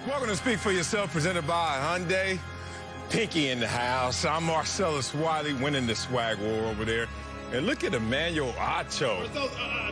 Welcome to Speak for Yourself, presented by Hyundai. Pinky in the house. I'm Marcellus Wiley, winning the swag war over there. And look at Emmanuel Acho.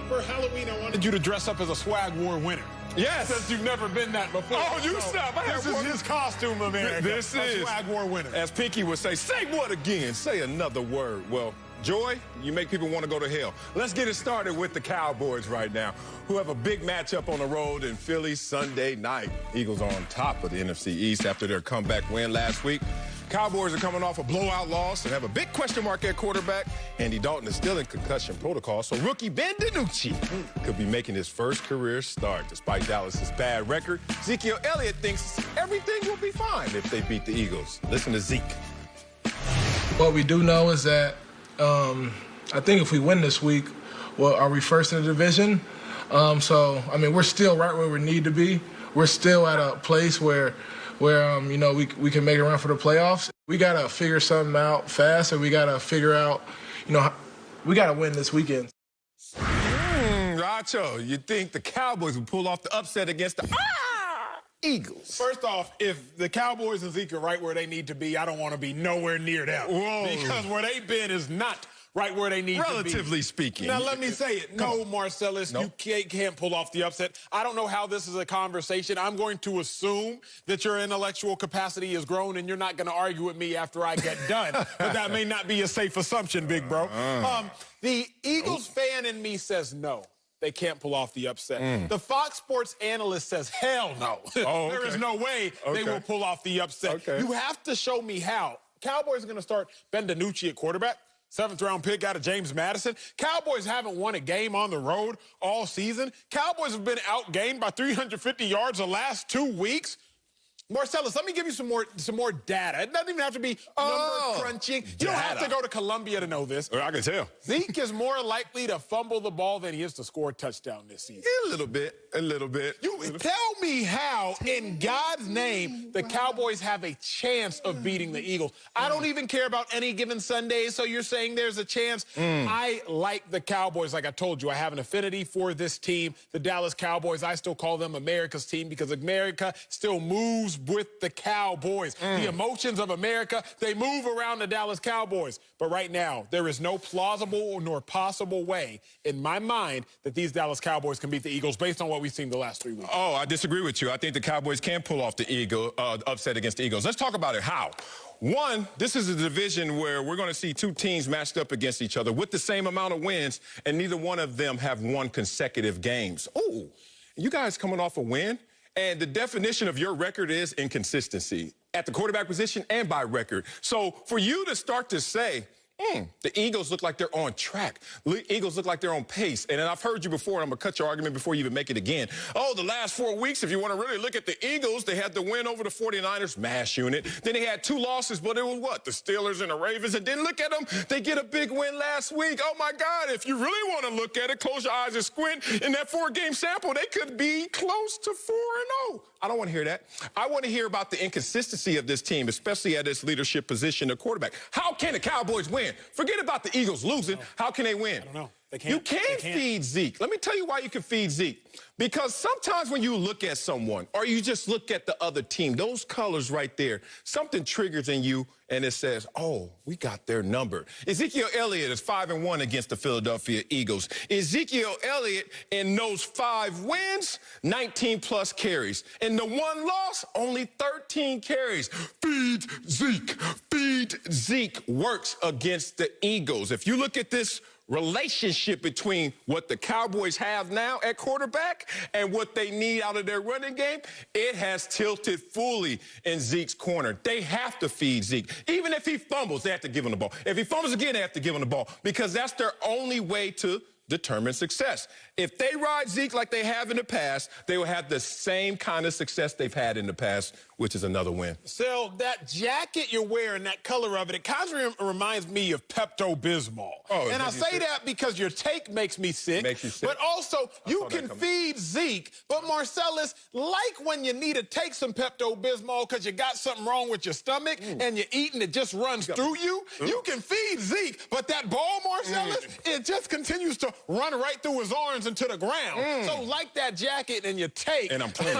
For Halloween, I wanted you to dress up as a swag war winner. Yes. Since you've never been that before. Oh, you stop. This is his costume, America. This is a swag war winner. As Pinky would say what again? Say another word. Well, Joy, you make people want to go to hell. Let's get it started with the Cowboys right now, who have a big matchup on the road in Philly Sunday night. Eagles are on top of the NFC East after their comeback win last week. Cowboys are coming off a blowout loss and have a big question mark at quarterback. Andy Dalton is still in concussion protocol, so rookie Ben DiNucci could be making his first career start. Despite Dallas's bad record, Ezekiel Elliott thinks everything will be fine if they beat the Eagles. Listen to Zeke. What we do know is that I think if we win this week, well, are we first in the division? So, I mean, we're still right where we need to be. We're still at a place where you know, we can make a run for the playoffs. We got to figure something out fast, and we got to figure out, you know, we got to win this weekend. Racho, you think the Cowboys will pull off the upset against the Eagles? First off, if the Cowboys and Zeke are right where they need to be, I don't want to be nowhere near them. Whoa. Because where they've been is not right where they need to be. Relatively speaking. Now, let me say it. No, Marcellus, you can't pull off the upset. I don't know how this is a conversation. I'm going to assume that your intellectual capacity has grown and you're not going to argue with me after I get done. But that may not be a safe assumption, big bro. The Eagles fan in me says no. They can't pull off the upset. The Fox Sports analyst says, hell no. There is no way they will pull off the upset. You have to show me how. Cowboys are going to start Ben DiNucci at quarterback. 7th-round pick out of James Madison. Cowboys haven't won a game on the road all season. Cowboys have been outgained by 350 yards the last 2 weeks. Marcellus, let me give you some more data. It doesn't even have to be number crunching. You don't have to go to Columbia to know this. I can tell. Zeke is more likely to fumble the ball than he is to score a touchdown this season. A little bit. You tell me how, in God's name, the Cowboys have a chance of beating the Eagles. I don't even care about any given Sunday, so you're saying there's a chance. I like the Cowboys. Like I told you, I have an affinity for this team, the Dallas Cowboys. I still call them America's team because America still moves with the Cowboys. The emotions of America, they move around the Dallas Cowboys. But right now, there is no plausible nor possible way in my mind that these Dallas Cowboys can beat the Eagles based on what we've seen the last 3 weeks. Oh, I disagree with you. I think the Cowboys can pull off the upset against the Eagles. Let's talk about it. How? One, this is a division where we're going to see two teams matched up against each other with the same amount of wins, and neither one of them have won consecutive games. Oh, you guys coming off a win? And the definition of your record is inconsistency at the quarterback position and by record. So for you to start to say, the Eagles look like they're on track. Eagles look like they're on pace. And then I've heard you before, and I'm going to cut your argument before you even make it again. Oh, the last 4 weeks, if you want to really look at the Eagles, they had the win over the 49ers, mash unit. Then they had 2 losses, but it was what? The Steelers and the Ravens. And then look at them. They get a big win last week. Oh, my God. If you really want to look at it, close your eyes and squint. In that 4-game sample, they could be close to 4-0. I don't want to hear that. I want to hear about the inconsistency of this team, especially at its leadership position, the quarterback. How can the Cowboys win? Forget about the Eagles losing. How can they win? I don't know. They can't. You can't feed Zeke. Let me tell you why you can feed Zeke. Because sometimes when you look at someone or you just look at the other team, those colors right there, something triggers in you and it says, oh, we got their number. Ezekiel Elliott is 5-1 against the Philadelphia Eagles. Ezekiel Elliott, in those 5 wins, 19-plus carries. In the 1 loss, only 13 carries. Feed Zeke. Feed Zeke works against the Eagles. If you look at this relationship between what the Cowboys have now at quarterback and what they need out of their running game, it has tilted fully in Zeke's corner. They have to feed Zeke. Even if he fumbles, they have to give him the ball. If he fumbles again, they have to give him the ball because that's their only way to determine success. If they ride Zeke like they have in the past, they will have the same kind of success they've had in the past, which is another win. So that jacket you're wearing, that color of it, it kind of reminds me of Pepto-Bismol. Oh, and I say that because your take makes me sick. Makes you sick. But also, you can feed Zeke. But Marcellus, like when you need to take some Pepto-Bismol because you got something wrong with your stomach and you're eating, it just runs through you, you can feed Zeke. But that ball, Marcellus, it just continues to run right through his arms into the ground. So like that jacket and your take. And I'm clean.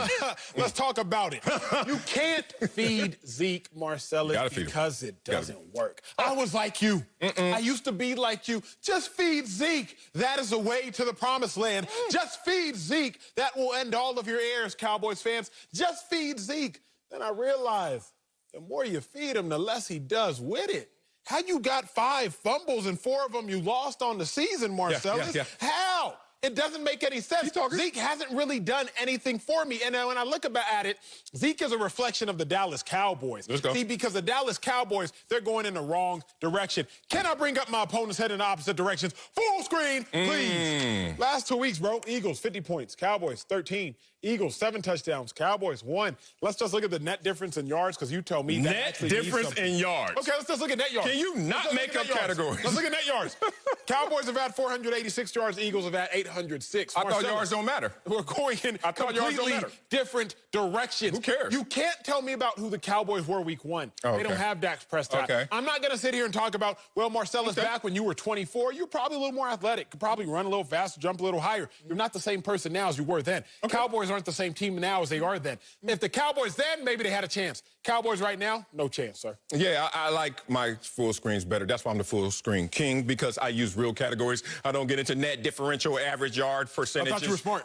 Let's talk about it. You can't feed Zeke, Marcellus, because it doesn't work. I was like you. I used to be like you. Just feed Zeke. That is the way to the promised land. Just feed Zeke. That will end all of your errors, Cowboys fans. Just feed Zeke. Then I realized the more you feed him, the less he does with it. How you got 5 fumbles and 4 of them you lost on the season, Marcellus? How? It doesn't make any sense. Zeke hasn't really done anything for me. And when I look at it, Zeke is a reflection of the Dallas Cowboys. Let's go. See, because the Dallas Cowboys, they're going in the wrong direction. Can I bring up my opponent's head in the opposite directions? Full screen, please. Last 2 weeks, bro. Eagles, 50 points. Cowboys, 13. Eagles, 7 touchdowns. Cowboys, 1. Let's just look at the net difference in yards, because you tell me that net difference in yards. Okay, let's just look at net yards. Can you not make up categories? Let's look at net yards. Cowboys have had 486 yards. Eagles have had 806. I thought yards don't matter. We're going in completely different directions. Who cares? You can't tell me about who the Cowboys were week 1. They don't have Dak Prescott. I'm not going to sit here and talk about, well, Marcellus, back when you were 24, you were probably a little more athletic, could probably run a little faster, jump a little higher. You're not the same person now as you were then. Cowboys aren't the same team now as they are then. If the Cowboys then, maybe they had a chance. Cowboys right now, no chance, sir. Yeah, I like my full screens better. That's why I'm the full screen king, because I use real categories. I don't get into net differential, average yard percentages. I thought you were smart.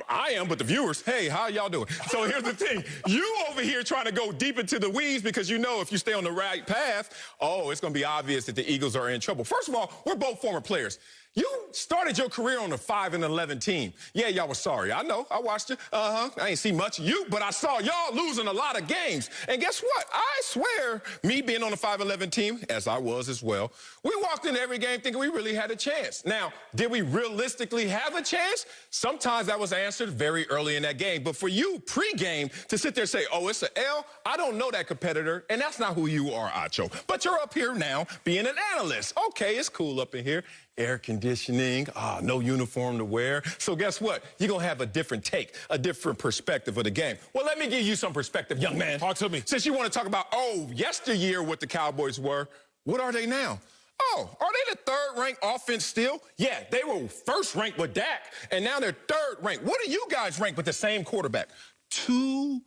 I am, but the viewers, hey, how y'all doing? So here's the thing. You over here trying to go deep into the weeds because you know if you stay on the right path, it's going to be obvious that the Eagles are in trouble. First of all, we're both former players. You started your career on a 5-11 team. Yeah, y'all was sorry. I know. I watched you. I ain't see much of you, but I saw y'all losing a lot of games. And guess what? I swear, me being on a 5-11 team, as I was as well, we walked into every game thinking we really had a chance. Now, did we realistically have a chance? Sometimes that was answered very early in that game. But for you, pre-game, to sit there and say, oh, it's an L, I don't know that competitor, and that's not who you are, Acho. But you're up here now being an analyst. Okay, it's cool up in here. Air conditioning, no uniform to wear. So guess what? You're going to have a different take, a different perspective of the game. Well, let me give you some perspective, young man. Talk to me. Since you want to talk about, yesteryear what the Cowboys were, what are they now? Oh, are they the 3rd-ranked offense still? Yeah, they were 1st ranked with Dak, and now they're 3rd ranked. What do you guys rank with the same quarterback? 2A?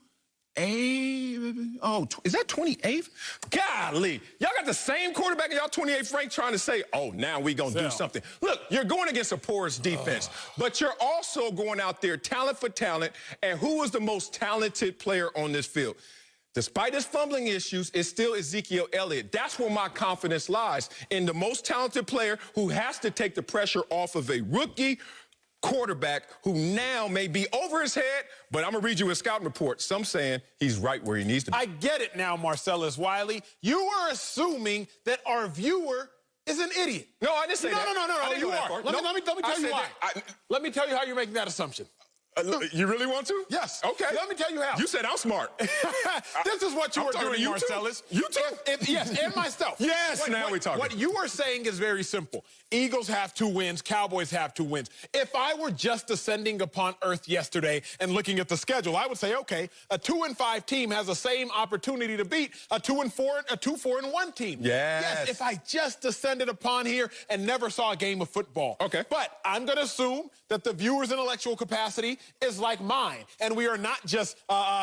Is that 28th? Golly, y'all got the same quarterback and y'all 28th ranked trying to say, now we gonna do something. Look, you're going against a porous defense, but you're also going out there talent for talent, and who was the most talented player on this field? Despite his fumbling issues, it's still Ezekiel Elliott. That's where my confidence lies, in the most talented player who has to take the pressure off of a rookie quarterback who now may be over his head, but I'm going to read you a scouting report. Some saying he's right where he needs to be. I get it now, Marcellus Wiley. You are assuming that our viewer is an idiot. No, I didn't say that. No, you are. Let me tell you why. Let me tell you how you're making that assumption. You really want to? Yes. Okay. Let me tell you how. You said I'm smart. This is what you are doing, Marcellus. You too? Yes, and myself. Yes, now we're talking. What you are saying is very simple. Eagles have 2 wins. Cowboys have 2 wins. If I were just descending upon earth yesterday and looking at the schedule, I would say, okay, a 2-5 team has the same opportunity to beat a 2-4-1 team. Yes, if I just descended upon here and never saw a game of football. Okay. But I'm going to assume that the viewer's intellectual capacity is like mine, and we are not just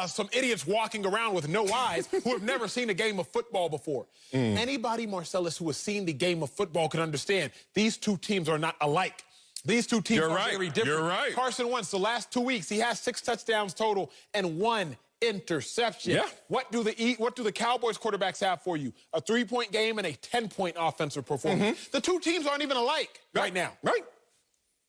some idiots walking around with no eyes who have never seen a game of football before. Anybody, Marcellus, who has seen the game of football can understand these 2 teams are not alike. These 2 teams are very different. You're right. Carson Wentz, the last 2 weeks, he has 6 touchdowns total and 1 interception. Yeah. What do the Cowboys quarterbacks have for you? A 3-point game and a 10-point offensive performance. The 2 teams aren't even alike right now. Right.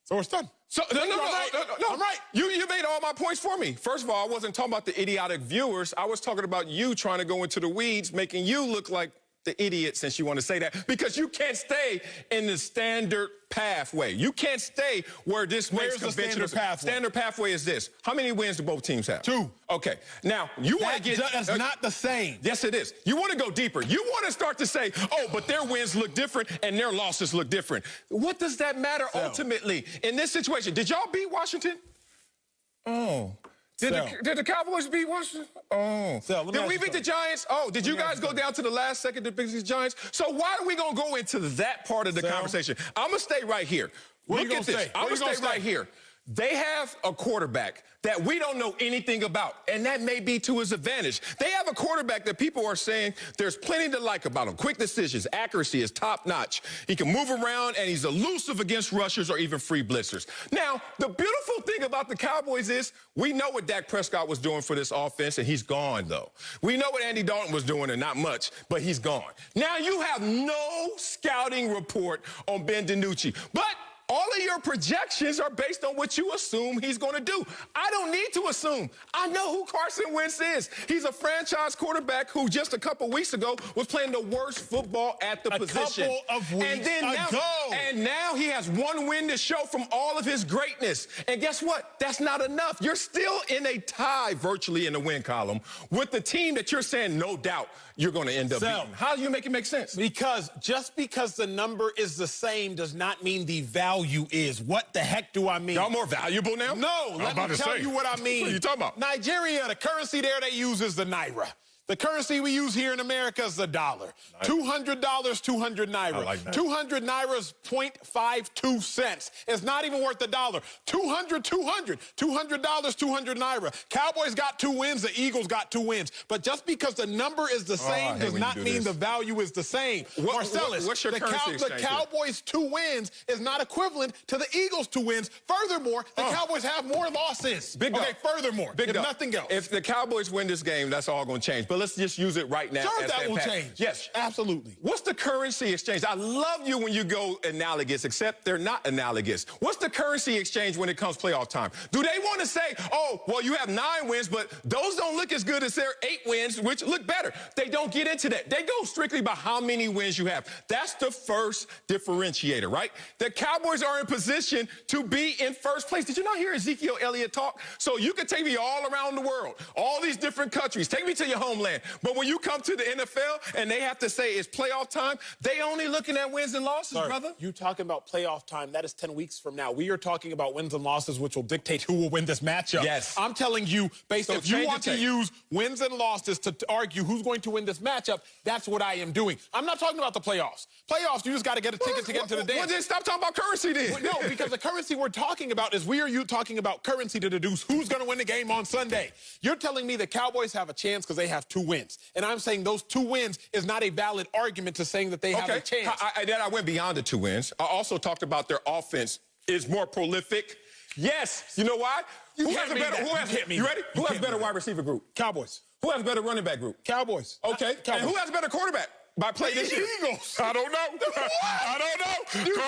So it's done. So, no, I'm right. You made all my points for me. First of all, I wasn't talking about the idiotic viewers. I was talking about you trying to go into the weeds, making you look like the idiot, since you want to say that, because you can't stay in the standard pathway. You can't stay where this makes conventional. Standard pathway is this. How many wins do both teams have? 2. Okay. Now, you want to get... That's not the same. Yes, it is. You want to go deeper. You want to start to say, but their wins look different and their losses look different. What does that matter ultimately in this situation? Did y'all beat Washington? Did the Cowboys beat Washington? Did we beat the Giants? Did you guys go down to the last second to beat the Giants? So why are we going to go into that part of the conversation? I'm going to stay right here. Look at this. I'm going to stay right here. They have a quarterback that we don't know anything about, and that may be to his advantage. They have a quarterback that people are saying there's plenty to like about him. Quick decisions, accuracy is top-notch. He can move around, and he's elusive against rushers or even free blitzers. Now, the beautiful thing about the Cowboys is we know what Dak Prescott was doing for this offense, and he's gone, though. We know what Andy Dalton was doing, and not much, but he's gone. Now, you have no scouting report on Ben DiNucci, but all of your projections are based on what you assume he's going to do. I don't need to assume. I know who Carson Wentz is. He's a franchise quarterback who just a couple weeks ago was playing the worst football at the position. A couple of weeks ago. And now he has one win to show from all of his greatness. And guess what? That's not enough. You're still in a tie virtually in the win column with the team that you're saying, no doubt, you're going to end up beating. How do you make it make sense? Because just because the number is the same does not mean the value is. What the heck do I mean? Y'all more valuable now? No, let me tell you what I mean. What are you talking about? Nigeria, the currency there they use is the naira. The currency we use here in America is the dollar. $200, 200 naira. I like that. 200 naira is 0.52 cents. It's not even worth a dollar. 200, 200. $200, 200 naira. Cowboys got 2 wins. The Eagles got 2 wins. But just because the number is the same does not mean the value is the same. Marcellus, what's your currency exchange? The Cowboys' 2 wins is not equivalent to the Eagles' 2 wins. Furthermore, the Cowboys have more losses. Furthermore, if nothing else. If the Cowboys win this game, that's all going to change. But let's just use it right now. Sure, that will change. Yes. Absolutely. What's the currency exchange? I love you when you go analogous, except they're not analogous. What's the currency exchange when it comes playoff time? Do they want to say, oh, well, you have 9 wins, but those don't look as good as their 8 wins, which look better? They don't get into that. They go strictly by how many wins you have. That's the first differentiator, right? The Cowboys are in position to be in first place. Did you not hear Ezekiel Elliott talk? So you can take me all around the world, all these different countries. Take me to your homeland. But when you come to the NFL and they have to say it's playoff time, they only looking at wins and losses, brother. You talking about playoff time, that is 10 weeks from now. We are talking about wins and losses, which will dictate who will win this matchup. Yes. I'm telling you, if you want to use wins and losses to argue who's going to win this matchup, that's what I am doing. I'm not talking about the playoffs. Playoffs, you just got to get a ticket to get into the dance. Well, then stop talking about currency then. No, because the currency we're talking about is you talking about currency to deduce who's going to win the game on Sunday. You're telling me the Cowboys have a chance because they have 2 wins. And I'm saying those 2 wins is not a valid argument to saying that they have a chance. I went beyond the 2 wins. I also talked about their offense is more prolific. Yes. You know why? Who has a better wide receiver group? Cowboys. Who has a better running back group? Cowboys. Okay. Cowboys. And who has a better quarterback? By play this year. Eagles. I don't know. I don't know.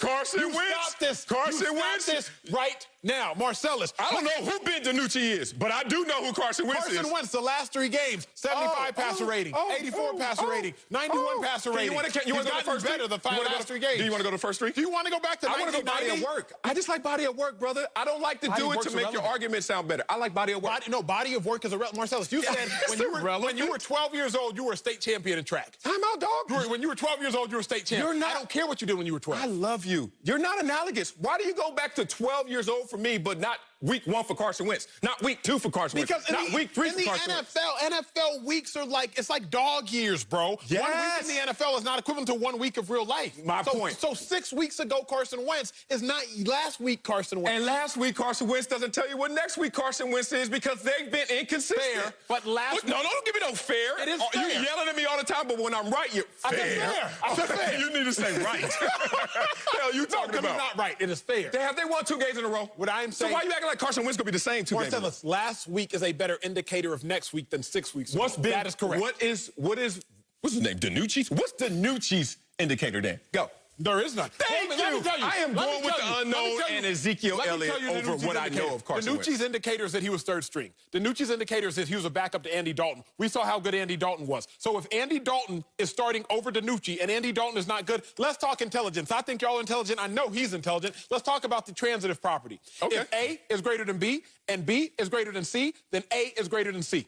Carson Wentz. Carson Wentz right now. Marcellus. I don't know who Ben DiNucci is, but I do know who Carson Wentz is. Carson Wentz, the last 3 games, 75 passer rating, 84 passer rating, 91 passer rating. You want to go to the first better the last 3 games. Do you want to go to the first 3? Do you want to go back to 1990? I want to go body of work. I just like body of work, brother. I don't like to do it to make your argument sound better. I like body of work. Body of work is irrelevant. Marcellus, you said when you were 12 years old, you were a state champion in track. Time out, dog. When you were 12 years old, you were a state champion. I don't care what you did when you were 12. I love you. You're not analogous. Why do you go back to 12 years old for me, but not week 1 for Carson Wentz, not week 2 for Carson Wentz, not week 3 for Carson Wentz? NFL weeks are it's like dog years, bro. Yes. 1 week in the NFL is not equivalent to 1 week of real life. My point. So 6 weeks ago, Carson Wentz is not last week Carson Wentz. And last week, Carson Wentz doesn't tell you what next week Carson Wentz is because they've been inconsistent. Fair, but last week... No, don't give me no fair. It is fair. You're yelling at me all the time, but when I'm right, you're fair. I said fair. You need to say right. Hell, you talking about? It's not right. It is fair. They won 2 games in a row. What I'm saying... So why are you acting like Carson Wentz going to be the same 2 games? Marcellus, last week is a better indicator of next week than 6 weeks ago. That is correct. What's his name? DiNucci's? What's DiNucci's indicator then? Go. There is none. Thank you. I am going with the unknown and Ezekiel Elliott over what I know of Carson Wentz. DiNucci's indicator is that he was 3rd string. DiNucci's indicator is that he was a backup to Andy Dalton. We saw how good Andy Dalton was. So if Andy Dalton is starting over DiNucci and Andy Dalton is not good, let's talk intelligence. I think y'all are intelligent. I know he's intelligent. Let's talk about the transitive property. Okay. If A is greater than B and B is greater than C, then A is greater than C.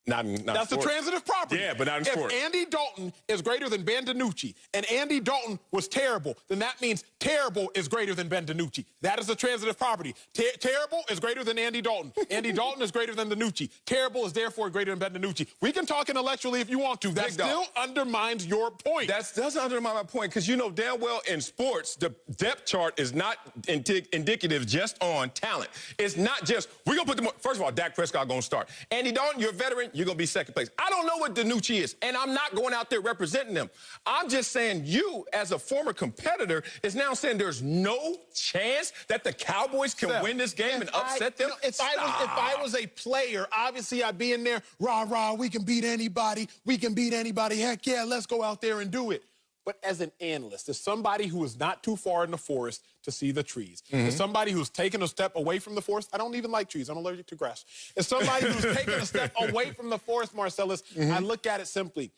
That's the transitive property. Yeah, but not in sports. If Andy Dalton is greater than Ben DiNucci, and Andy Dalton was terrible, then that means terrible is greater than Ben DiNucci. That is the transitive property. Terrible is greater than Andy Dalton. Andy Dalton is greater than DiNucci. Terrible is therefore greater than Ben DiNucci. We can talk intellectually if you want to. That still undermines your point. That doesn't undermine my point, because you know damn well in sports, the depth chart is not indicative just on talent. It's not just, we're going to put them, first of all, Dak Prescott going to start. Andy Dalton, you're a veteran, you're going to be second place. I don't know what DiNucci is, and I'm not going out there representing them. I'm just saying you, as a former competitor, is now saying there's no chance that the Cowboys can win this game and upset them? If I was a player, obviously I'd be in there, rah, we can beat anybody. We can beat anybody. Heck yeah, let's go out there and do it. But as an analyst, as somebody who is not too far in the forest to see the trees, as somebody who's taken a step away from the forest, I don't even like trees. I'm allergic to grass. As somebody who's taken a step away from the forest, Marcellus, I look at it simply.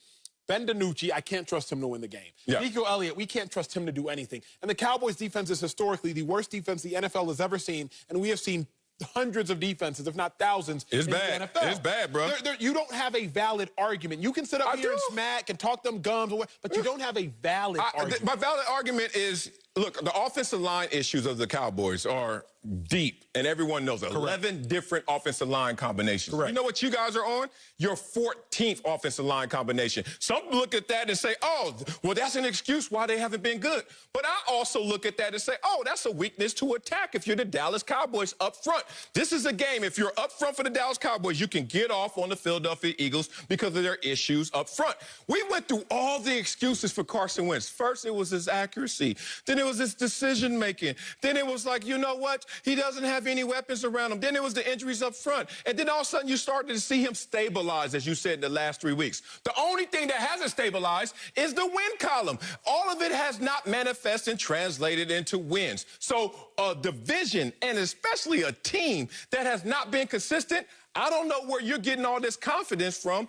Ben DiNucci, I can't trust him to win the game. Yeah. Ezekiel Elliott, we can't trust him to do anything. And the Cowboys' defense is historically the worst defense the NFL has ever seen, and we have seen hundreds of defenses, if not thousands, in the NFL. It's bad, bro. You don't have a valid argument. You can sit up here and smack and talk them gums, but you don't have a valid argument. My valid argument is, look, the offensive line issues of the Cowboys are deep, and everyone knows it. 11 different offensive line combinations. Correct. You know what you guys are on? Your 14th offensive line combination. Some look at that and say, oh, well, that's an excuse why they haven't been good. But I also look at that and say, oh, that's a weakness to attack if you're the Dallas Cowboys up front. This is a game, if you're up front for the Dallas Cowboys, you can get off on the Philadelphia Eagles because of their issues up front. We went through all the excuses for Carson Wentz. First, it was his accuracy. Then it was his decision-making. Then it was like, you know what? He doesn't have any weapons around him. Then it was the injuries up front. And then all of a sudden you started to see him stabilize, as you said, in the last 3 weeks. The only thing that hasn't stabilized is the win column. All of it has not manifested and translated into wins. So a division, and especially a team that has not been consistent, I don't know where you're getting all this confidence from,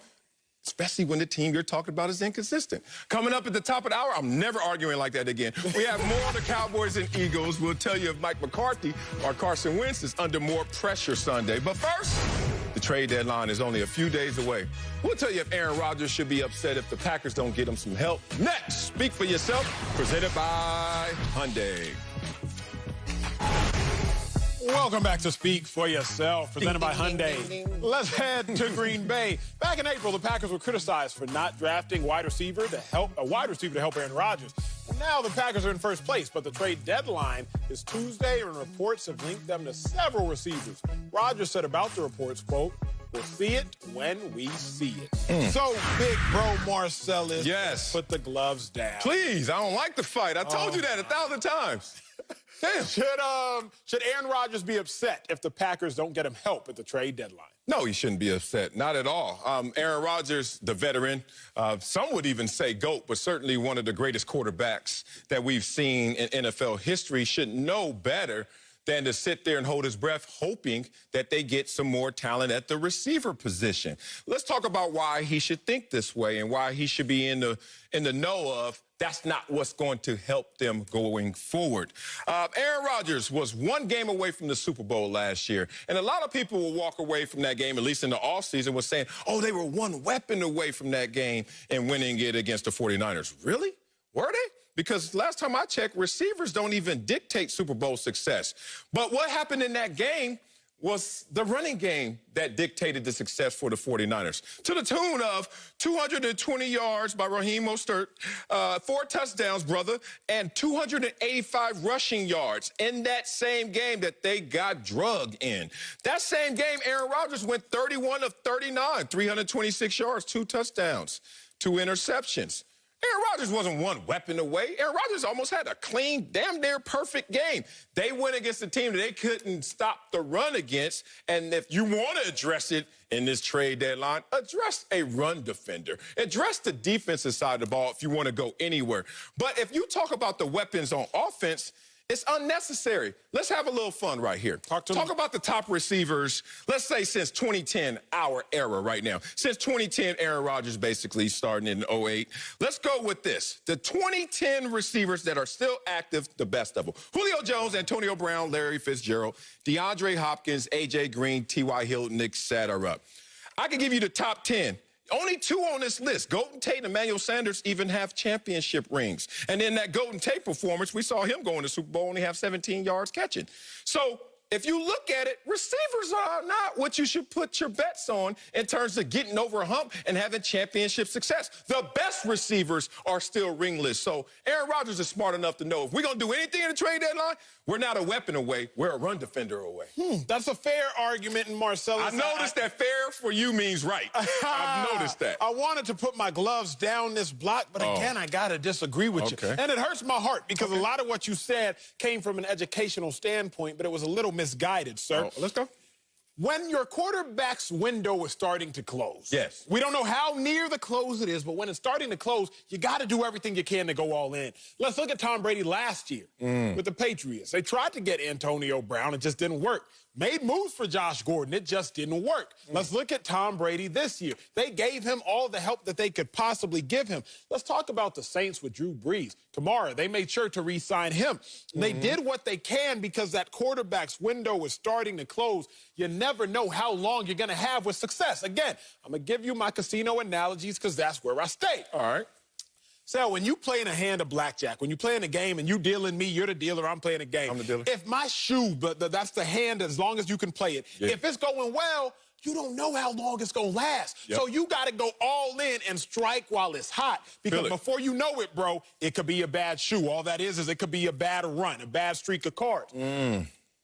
especially when the team you're talking about is inconsistent. Coming up at the top of the hour, I'm never arguing like that again. We have more on the Cowboys and Eagles. We'll tell you if Mike McCarthy or Carson Wentz is under more pressure Sunday. But first, the trade deadline is only a few days away. We'll tell you if Aaron Rodgers should be upset if the Packers don't get him some help. Next, Speak for Yourself, presented by Hyundai. Welcome back to Speak for Yourself, presented by Hyundai. Let's head to Green Bay. Back in April, the Packers were criticized for not drafting a wide receiver to help Aaron Rodgers. And now the Packers are in first place, but the trade deadline is Tuesday, and reports have linked them to several receivers. Rodgers said about the reports, quote, "We'll see it when we see it." So, big bro Marcellus, yes, put the gloves down. Please, I don't like the fight. I told you that 1,000 times. Damn. Should Aaron Rodgers be upset if the Packers don't get him help at the trade deadline? No, he shouldn't be upset. Not at all. Aaron Rodgers, the veteran, some would even say GOAT, but certainly one of the greatest quarterbacks that we've seen in NFL history, should know better than to sit there and hold his breath hoping that they get some more talent at the receiver position. Let's talk about why he should think this way and why he should be in the know of that's not what's going to help them going forward. Aaron Rodgers was one game away from the Super Bowl last year, and a lot of people will walk away from that game, at least in the offseason, was saying, oh, they were one weapon away from that game and winning it against the 49ers. Really? Were they? Because last time I checked, receivers don't even dictate Super Bowl success. But what happened in that game was the running game that dictated the success for the 49ers, to the tune of 220 yards by Raheem Mostert, 4 touchdowns, brother, and 285 rushing yards in that same game that they got drugged in. That same game, Aaron Rodgers went 31 of 39, 326 yards, 2 touchdowns, 2 interceptions. Aaron Rodgers wasn't one weapon away. Aaron Rodgers almost had a clean, damn near perfect game. They went against a team that they couldn't stop the run against. And if you want to address it in this trade deadline, address a run defender. Address the defensive side of the ball if you want to go anywhere. But if you talk about the weapons on offense, it's unnecessary. Let's have a little fun right here. Talk about the top receivers, let's say since 2010, our era right now. Since 2010, Aaron Rodgers basically starting in 08. Let's go with this. The 2010 receivers that are still active, the best of them. Julio Jones, Antonio Brown, Larry Fitzgerald, DeAndre Hopkins, A.J. Green, T.Y. Hilton, etc. I can give you the top 10. Only 2 on this list. Golden Tate and Emmanuel Sanders even have championship rings. And in that Golden Tate performance, we saw him go in the Super Bowl, only have 17 yards catching. So if you look at it, receivers are not what you should put your bets on in terms of getting over a hump and having championship success. The best receivers are still ringless. So Aaron Rodgers is smart enough to know if we're going to do anything in the trade deadline, we're not a weapon away. We're a run defender away. That's a fair argument, and Marcellus. I noticed that fair for you means right. I've noticed that. I wanted to put my gloves down this block, but again, I got to disagree with you. And it hurts my heart because a lot of what you said came from an educational standpoint, but it was a little misguided, sir. Let's go. When your quarterback's window is starting to close. Yes. We don't know how near the close it is, but when it's starting to close, you got to do everything you can to go all in. Let's look at Tom Brady last year with the Patriots. They tried to get Antonio Brown. It just didn't work. Made moves for Josh Gordon. It just didn't work. Let's look at Tom Brady this year. They gave him all the help that they could possibly give him. Let's talk about the Saints with Drew Brees. Kamara, they made sure to re-sign him. They did what they can because that quarterback's window was starting to close. You never know how long you're going to have with success. Again, I'm going to give you my casino analogies because that's where I stay. All right. So when you play in a hand of blackjack, when you play in a game and you dealing me, you're the dealer, I'm playing a game. I'm the dealer. If my shoe, that's the hand as long as you can play it. Yeah. If it's going well, you don't know how long it's going to last. Yep. So you got to go all in and strike while it's hot. Because before you know it, bro, it could be a bad shoe. All that is it could be a bad run, a bad streak of cards.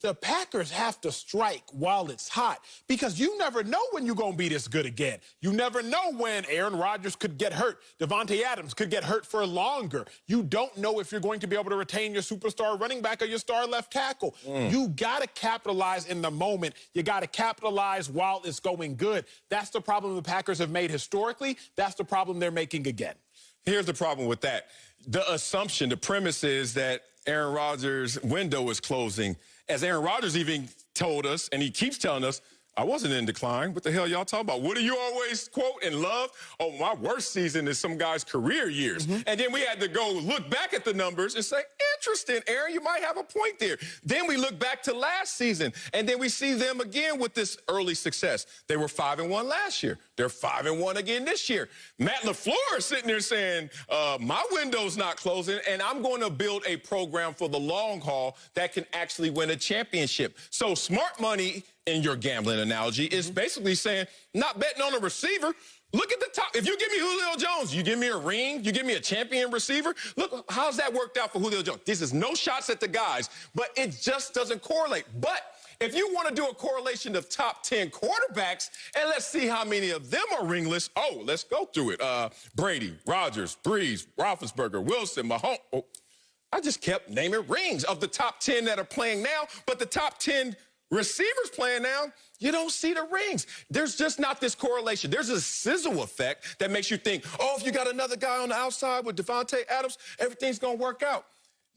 The Packers have to strike while it's hot because you never know when you're going to be this good again. You never know when Aaron Rodgers could get hurt. Devontae Adams could get hurt for longer. You don't know if you're going to be able to retain your superstar running back or your star left tackle. You got to capitalize in the moment. You got to capitalize while it's going good. That's the problem the Packers have made historically. That's the problem they're making again. Here's the problem with that. The assumption, the premise is that Aaron Rodgers' window is closing. As Aaron Rodgers even told us, and he keeps telling us, I wasn't in decline. What the hell y'all talking about? What do you always quote and love? Oh, my worst season is some guy's career years. And then we had to go look back at the numbers and say, interesting, Aaron, you might have a point there. Then we look back to last season, and then we see them again with this early success. They were 5-1 last year. They're 5-1 again this year. Matt LaFleur is sitting there saying, my window's not closing, and I'm going to build a program for the long haul that can actually win a championship. So smart money, in your gambling analogy, is basically saying, not betting on a receiver. Look at the top. If you give me Julio Jones, you give me a ring, you give me a champion receiver. Look, how's that worked out for Julio Jones? This is no shots at the guys, but it just doesn't correlate. But if you want to do a correlation of top 10 quarterbacks, and let's see how many of them are ringless. Oh, let's go through it. Brady, Rodgers, Brees, Roethlisberger, Wilson, Mahomes. Oh, I just kept naming rings of the top 10 that are playing now, but the top 10 receivers playing now, you don't see the rings. There's just not this correlation. There's a sizzle effect that makes you think, oh, if you got another guy on the outside with Devontae Adams, everything's going to work out.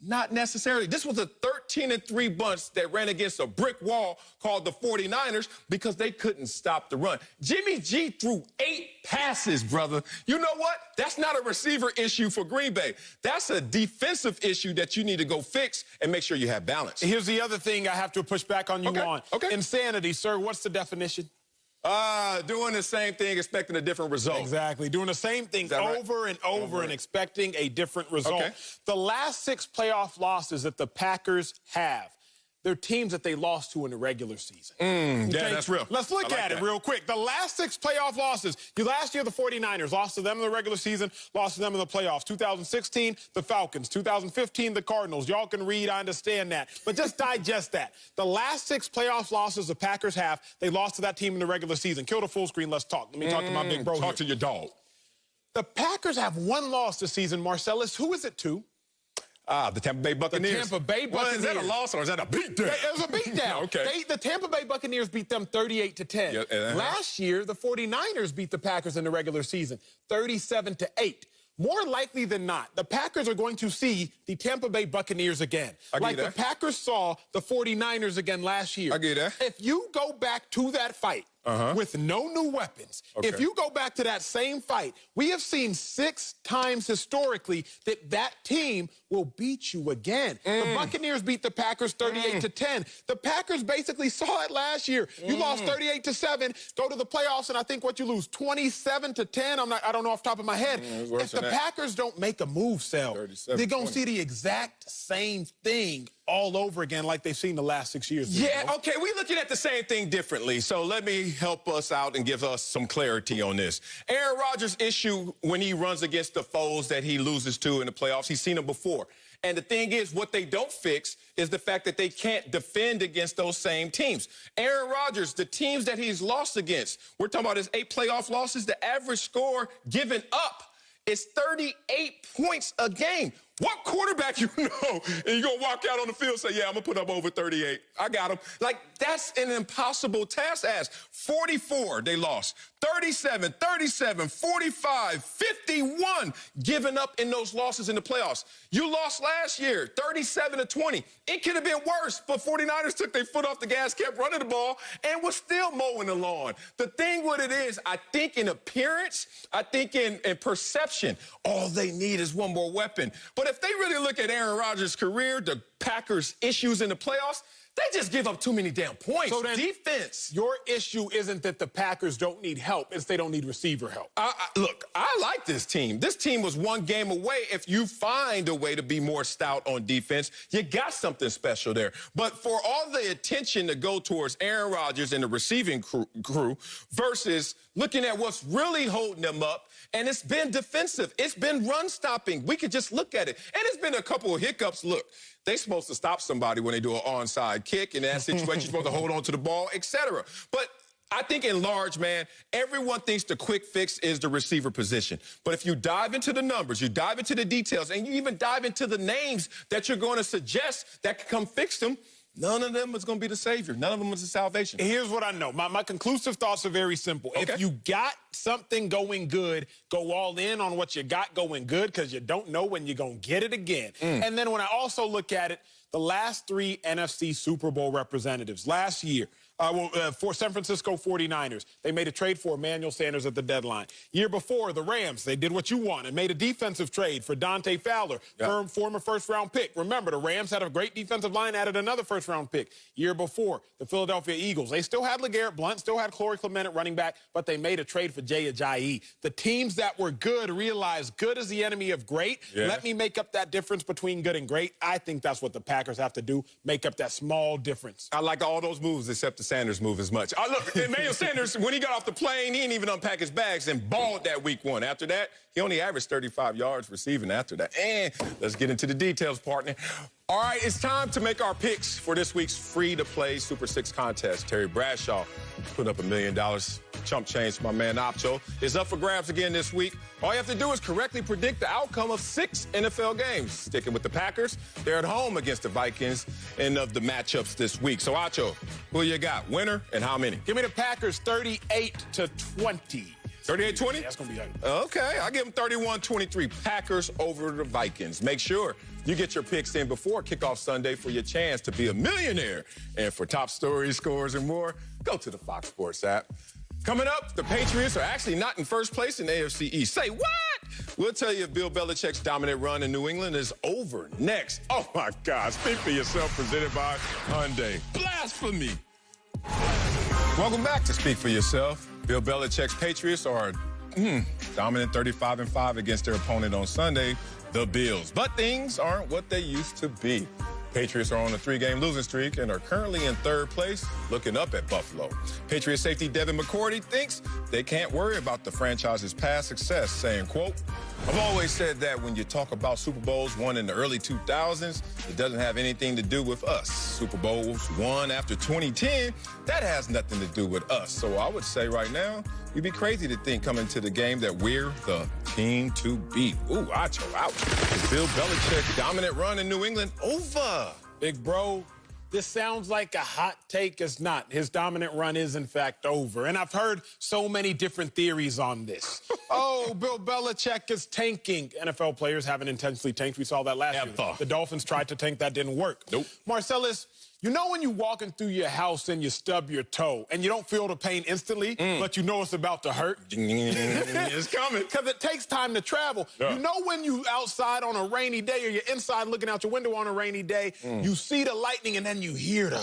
Not necessarily. This was a 13-3 bunch that ran against a brick wall called the 49ers because they couldn't stop the run. Jimmy G threw 8 passes, brother. You know what? That's not a receiver issue for Green Bay. That's a defensive issue that you need to go fix and make sure you have balance. Here's the other thing I have to push back on you on. Insanity, sir. What's the definition? Doing the same thing, expecting a different result. Exactly. Doing the same thing over and over and expecting a different result. The last 6 playoff losses that the Packers have, they're teams that they lost to in the regular season. Yeah, that's real. Let's look at it real quick. The last 6 playoff losses. Last year, the 49ers lost to them in the regular season, lost to them in the playoffs. 2016, the Falcons. 2015, the Cardinals. Y'all can read, I understand that. But just digest that. The last 6 playoff losses the Packers have, they lost to that team in the regular season. Kill the full screen, let's talk. Let me talk to my big bro Talk to your dog. The Packers have 1 loss this season, Marcellus. Who is it to? The Tampa Bay Buccaneers. The Tampa Bay Buccaneers. Well, is that a loss or is that a beatdown? It was a beatdown. The Tampa Bay Buccaneers beat them 38-10. Last year, the 49ers beat the Packers in the regular season, 37-8. More likely than not, the Packers are going to see the Tampa Bay Buccaneers again. Like the Packers saw the 49ers again last year. I get that. If you go back to that fight, with no new weapons. If you go back to that same fight, we have seen 6 times historically that team will beat you again. The Buccaneers beat the Packers 38-10. The Packers basically saw it last year. You lost 38-7, go to the playoffs, and I think what you lose 27-10. I don't know off the top of my head. If the Packers don't make a move, Sal, they're going to see the exact same thing all over again like they've seen the last 6 years. Yeah, okay, we're looking at the same thing differently. So let me help us out and give us some clarity on this. Aaron Rodgers' issue when he runs against the foes that he loses to in the playoffs, he's seen them before. And the thing is, what they don't fix is the fact that they can't defend against those same teams. Aaron Rodgers, the teams that he's lost against, we're talking about his 8 playoff losses, the average score given up is 38 points a game. What quarterback you know and you're going to walk out on the field and say, yeah, I'm going to put up over 38. I got him. Like, that's an impossible task to ask. 44, they lost. 37, 37, 45, 51 given up in those losses in the playoffs. You lost last year, 37-20. It could have been worse, but 49ers took their foot off the gas, kept running the ball, and was still mowing the lawn. The thing with it is, I think in appearance, I think in perception, all they need is one more weapon. But if they really look at Aaron Rodgers' career, the Packers' issues in the playoffs, they just give up too many damn points. So then, defense. Your issue isn't that the Packers don't need help, it's they don't need receiver help. Look, I like this team. This team was one game away. If you find a way to be more stout on defense, you got something special there. But for all the attention to go towards Aaron Rodgers and the receiving crew versus looking at what's really holding them up, and it's been defensive. It's been run stopping. We could just look at it. And it's been a couple of hiccups. Look, they're supposed to stop somebody when they do an onside kick. In that situation, you're supposed to hold on to the ball, etc. But I think in large, man, everyone thinks the quick fix is the receiver position. But if you dive into the numbers, you dive into the details, and you even dive into the names that you're going to suggest that can come fix them, none of them is going to be the savior. None of them is the salvation. Here's what I know. My conclusive thoughts are very simple. Okay. If you got something going good, go all in on what you got going good because you don't know when you're going to get it again. And then when I also look at it, the last 3 NFC Super Bowl representatives last year, for San Francisco 49ers, they made a trade for Emmanuel Sanders at the deadline. Year before, the Rams, they did what you want and made a defensive trade for Dante Fowler, former first-round pick. Remember, the Rams had a great defensive line, added another first-round pick. Year before, the Philadelphia Eagles, they still had LeGarrette Blount, still had Corey Clement at running back, but they made a trade for Jay Ajayi. The teams that were good realized good is the enemy of great. Let me make up that difference between good and great. I think that's what the Packers have to do, make up that small difference. I like all those moves except the Sanders move as much. Look, Emmanuel Sanders, when he got off the plane, he didn't even unpack his bags and balled that week 1. After that, he only averaged 35 yards receiving after that. And let's get into the details, partner. All right, it's time to make our picks for this week's free-to-play Super 6 contest. Terry Bradshaw put up $1 million. Chump change for my man Opcho. It's up for grabs again this week. All you have to do is correctly predict the outcome of 6 NFL games. Sticking with the Packers, they're at home against the Vikings in of the matchups this week. So, Opcho, who you got? Winner and how many? Give me the Packers 38-20. 38-20? That's going to be ugly. Okay, I'll give them 31-23. Packers over the Vikings. Make sure you get your picks in before kickoff Sunday for your chance to be a millionaire. And for top stories, scores, and more, go to the Fox Sports app. Coming up, the Patriots are actually not in first place in AFC East. Say what? We'll tell you if Bill Belichick's dominant run in New England is over next. Oh, my God. Speak for yourself, presented by Hyundai. Blasphemy. Welcome back to Speak for Yourself. Bill Belichick's Patriots are dominant 35-5 against their opponent on Sunday, the Bills. But things aren't what they used to be. Patriots are on a 3-game losing streak and are currently in 3rd place, looking up at Buffalo. Patriots safety Devin McCarthy thinks they can't worry about the franchise's past success, saying, quote, I've always said that when you talk about Super Bowls won in the early 2000s, it doesn't have anything to do with us. Super Bowls won after 2010, that has nothing to do with us. So I would say right now, you'd be crazy to think coming to the game that we're the team to beat. Ooh, Acho, ouch. Is Bill Belichick's dominant run in New England over? Big bro, this sounds like a hot take. It's not. His dominant run is, in fact, over. And I've heard so many different theories on this. Oh, Bill Belichick is tanking. NFL players haven't intentionally tanked. We saw that last year. The Dolphins tried to tank. That didn't work. Nope. Marcellus, You know when you're walking through your house and you stub your toe and you don't feel the pain instantly, but you know it's about to hurt? It's coming. Because it takes time to travel. Yeah. You know when you outside on a rainy day or you're inside looking out your window on a rainy day, you see the lightning and then you hear the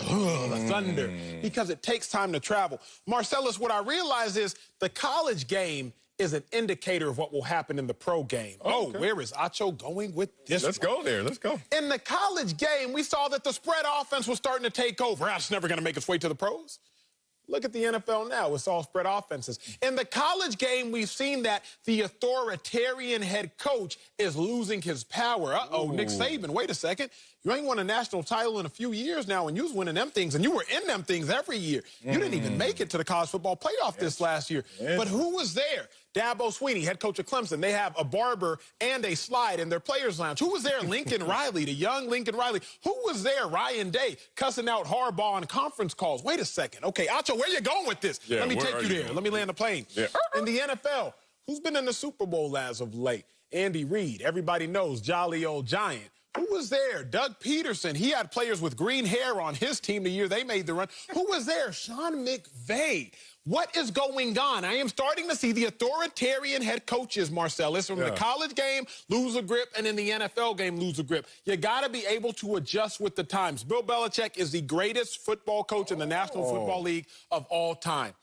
thunder because it takes time to travel. Marcellus, what I realize is the college game is an indicator of what will happen in the pro game. Okay. Where is Acho going with this? Let's go there. Let's go. In the college game, we saw that the spread offense was starting to take over. That's never going to make its way to the pros. Look at the NFL now. It's all spread offenses. In the college game, we've seen that the authoritarian head coach is losing his power. Nick Saban, wait a second. You ain't won a national title in a few years now, and you was winning them things, and you were in them things every year. You didn't even make it to the college football playoff this last year. But who was there? Dabo Swinney, head coach of Clemson. They have a barber and a slide in their players' lounge. Who was there? Lincoln Riley, the young Lincoln Riley. Who was there? Ryan Day, cussing out Harbaugh on conference calls. Wait a second. Okay, Acho, where you going with this? Yeah, Let me take you there. going? Let me land the plane. Yeah. In the NFL, who's been in the Super Bowl as of late? Andy Reid. Everybody knows, jolly old giant. Who was there? Doug Peterson. He had players with green hair on his team the year they made the run. Who was there? Sean McVay. What is going on? I am starting to see the authoritarian head coaches, Marcellus, from the college game lose a grip and in the NFL game lose a grip. You got to be able to adjust with the times. Bill Belichick is the greatest football coach in the National Football League of all time.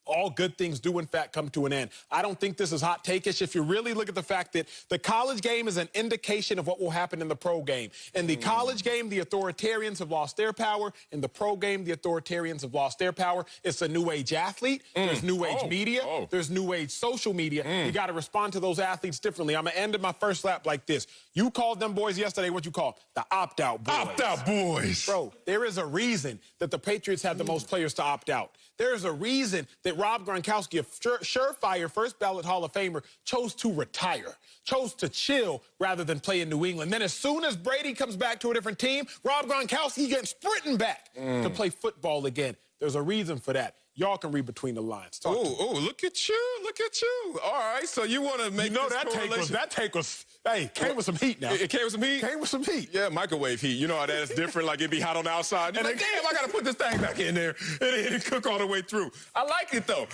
All good things do, in fact, come to an end. I don't think this is hot take-ish if you really look at the fact that the college game is an indication of what will happen in the pro game. In the college game, the authoritarians have lost their power. In the pro game, the authoritarians have lost their power. It's a new age athlete. There's new age media. There's new age social media. You got to respond to those athletes differently. I'm going to end my first lap like this. You called them boys yesterday what you called the opt-out boys. Opt-out boys. Bro, there is a reason that the Patriots have the most players to opt out. There's a reason that Rob Gronkowski, a surefire first ballot Hall of Famer, chose to retire, chose to chill rather than play in New England. Then as soon as Brady comes back to a different team, Rob Gronkowski gets sprinting back to play football again. There's a reason for that. Y'all can read between the lines. Look at you. Look at you. All right, so you want to make that take was, hey, came with some heat now. It came with some heat? Came with some heat. Yeah, microwave heat. You know how that's different, like it'd be hot on the outside. You're like, damn, I got to put this thing back in there and it cook all the way through. I like it, though.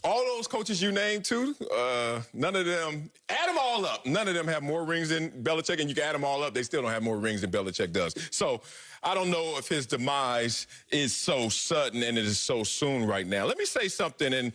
All those coaches you named, too, none of them, add them all up. None of them have more rings than Belichick, and you can add them all up. They still don't have more rings than Belichick does. So I don't know if his demise is so sudden and it is so soon right now. Let me say something, and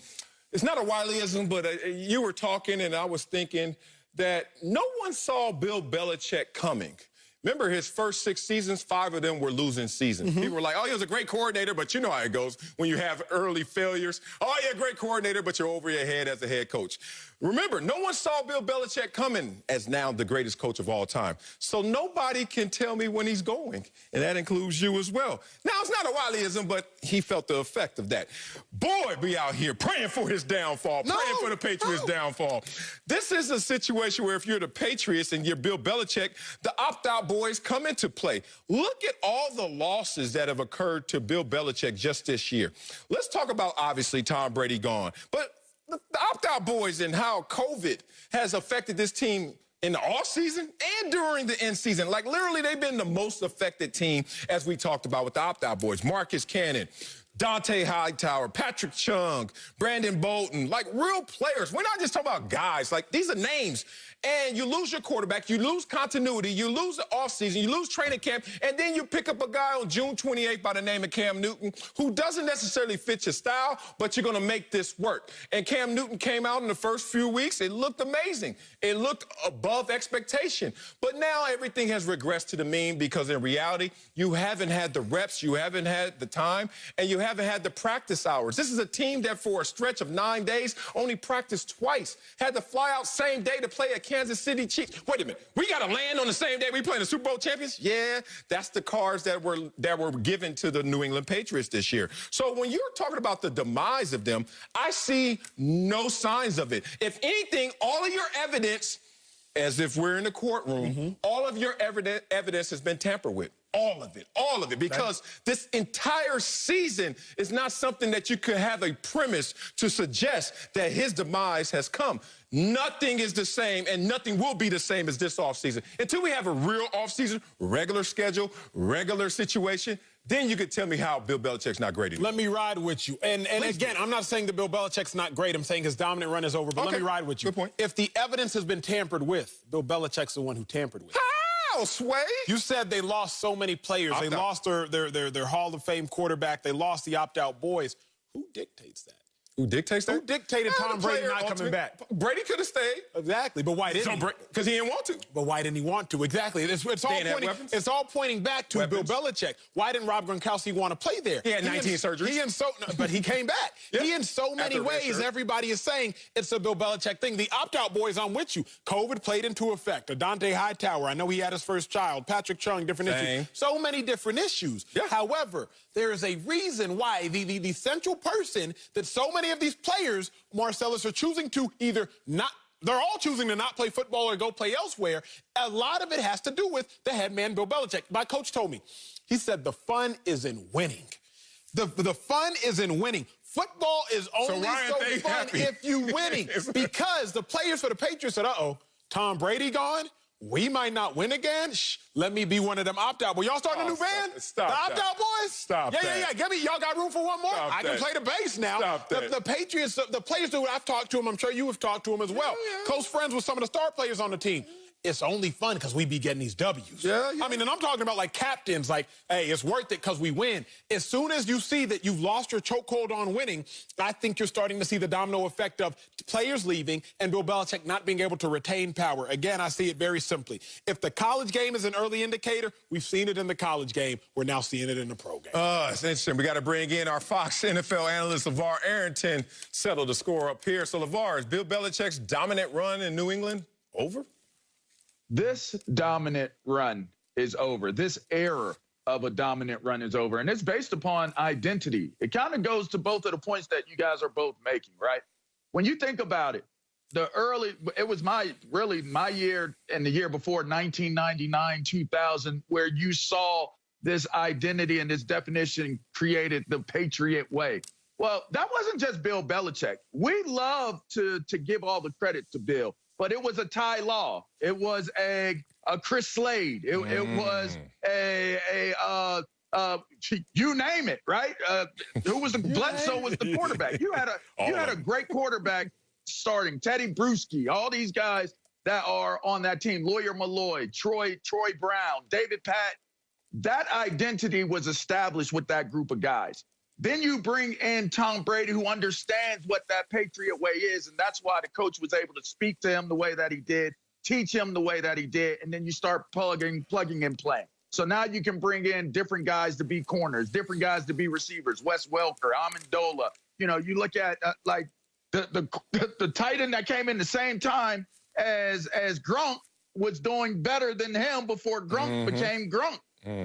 it's not a Wileyism, but you were talking, and I was thinking that no one saw Bill Belichick coming. Remember his first 6 seasons, 5 of them were losing seasons. People were like, oh, he was a great coordinator, but you know how it goes when you have early failures. Oh, yeah, great coordinator, but you're over your head as a head coach. Remember, no one saw Bill Belichick coming as now the greatest coach of all time. So nobody can tell me when he's going, and that includes you as well. Now, it's not a Wileyism, but he felt the effect of that. Boy, be out here praying for his downfall, praying for the Patriots' downfall. This is a situation where if you're the Patriots and you're Bill Belichick, the opt-out boys come into play. Look at all the losses that have occurred to Bill Belichick just this year. Let's talk about, obviously, Tom Brady gone, but the opt-out boys and how COVID has affected this team in the offseason and during the end season. Like, literally, they've been the most affected team, as we talked about with the opt-out boys. Marcus Cannon, Dante Hightower, Patrick Chung, Brandon Bolton, like real players. We're not just talking about guys. Like, these are names. And you lose your quarterback, you lose continuity, you lose the offseason, you lose training camp, and then you pick up a guy on June 28th by the name of Cam Newton who doesn't necessarily fit your style, but you're going to make this work. And Cam Newton came out in the first few weeks. It looked amazing. It looked above expectation. But now everything has regressed to the mean because in reality, you haven't had the reps, you haven't had the time, and you haven't had the practice hours. This is a team that for a stretch of 9 days only practiced twice, had to fly out same day to play a Kansas City Chiefs. Wait a minute. We got to land on the same day we playing the Super Bowl champions? Yeah, that's the cards that were given to the New England Patriots this year. So when you're talking about the demise of them, I see no signs of it. If anything, all of your evidence as if we're in the courtroom. All of your evidence has been tampered with. All of it, because this entire season is not something that you could have a premise to suggest that his demise has come. Nothing is the same, and nothing will be the same as this offseason. Until we have a real offseason, regular schedule, regular situation, then you could tell me how Bill Belichick's not great anymore. Let me ride with you. And again, I'm not saying that Bill Belichick's not great. I'm saying his dominant run is over, but let me ride with you. Good point. If the evidence has been tampered with, Bill Belichick's the one who tampered with it. How, Sway? You said they lost so many players. They lost their Hall of Fame quarterback. They lost the opt-out boys. Who dictates that? Who dictates that? Who dictated Tom Brady not coming back? Brady could have stayed. Exactly, but why didn't he? Because he didn't want to. But why didn't he want to? Exactly. It's all pointing back to Bill Belichick. Why didn't Rob Gronkowski want to play there? He had 19 surgeries. But he came back. He in so many ways, everybody is saying it's a Bill Belichick thing. The opt-out boys, I'm with you. COVID played into effect. Adante Hightower, I know he had his first child. Patrick Chung, different issues. So many different issues. However, there is a reason why the central person that so many of these players, Marcellus, are choosing to either not, they're all choosing to not play football or go play elsewhere. A lot of it has to do with the head man, Bill Belichick. My coach told me, he said, the fun is in winning. The fun is in winning. Football is only so fun if you're winning. Because the players for the Patriots said, Tom Brady gone? We might not win again. Shh, let me be one of them opt-out boys. Y'all starting a new band? The opt-out boys? Stop that. Yeah. Give me, y'all got room for one more? I can play the bass now. The Patriots, the players that I've talked to them, I'm sure you have talked to them as well. Close friends with some of the star players on the team. It's only fun because we be getting these W's. I mean, and I'm talking about like captains, like, hey, it's worth it because we win. As soon as you see that you've lost your chokehold on winning, I think you're starting to see the domino effect of players leaving and Bill Belichick not being able to retain power. Again, I see it very simply. If the college game is an early indicator, we've seen it in the college game. We're now seeing it in the pro game. It's interesting. We got to bring in our Fox NFL analyst, LeVar Arrington, settle the score up here. So, LeVar, is Bill Belichick's dominant run in New England over? This dominant run is over. This era of a dominant run is over. And it's based upon identity. It kind of goes to both of the points that you guys are both making, right? When you think about it, it was my year and the year before, 1999, 2000, where you saw this identity and this definition created the Patriot way. Well, that wasn't just Bill Belichick. We love to give all the credit to Bill. But it was a Ty Law. It was a Chris Slade. It was you name it, right? Who was the Bledsoe was the quarterback. You had a great quarterback starting. Teddy Bruschi, all these guys that are on that team. Lawyer Malloy, Troy Brown, David Patton. That identity was established with that group of guys. Then you bring in Tom Brady, who understands what that Patriot way is, and that's why the coach was able to speak to him the way that he did, teach him the way that he did, and then you start plugging and playing. So now you can bring in different guys to be corners, different guys to be receivers, Wes Welker, Amendola. You know, you look at like the tight end that came in the same time as Gronk was doing better than him before Gronk became Gronk.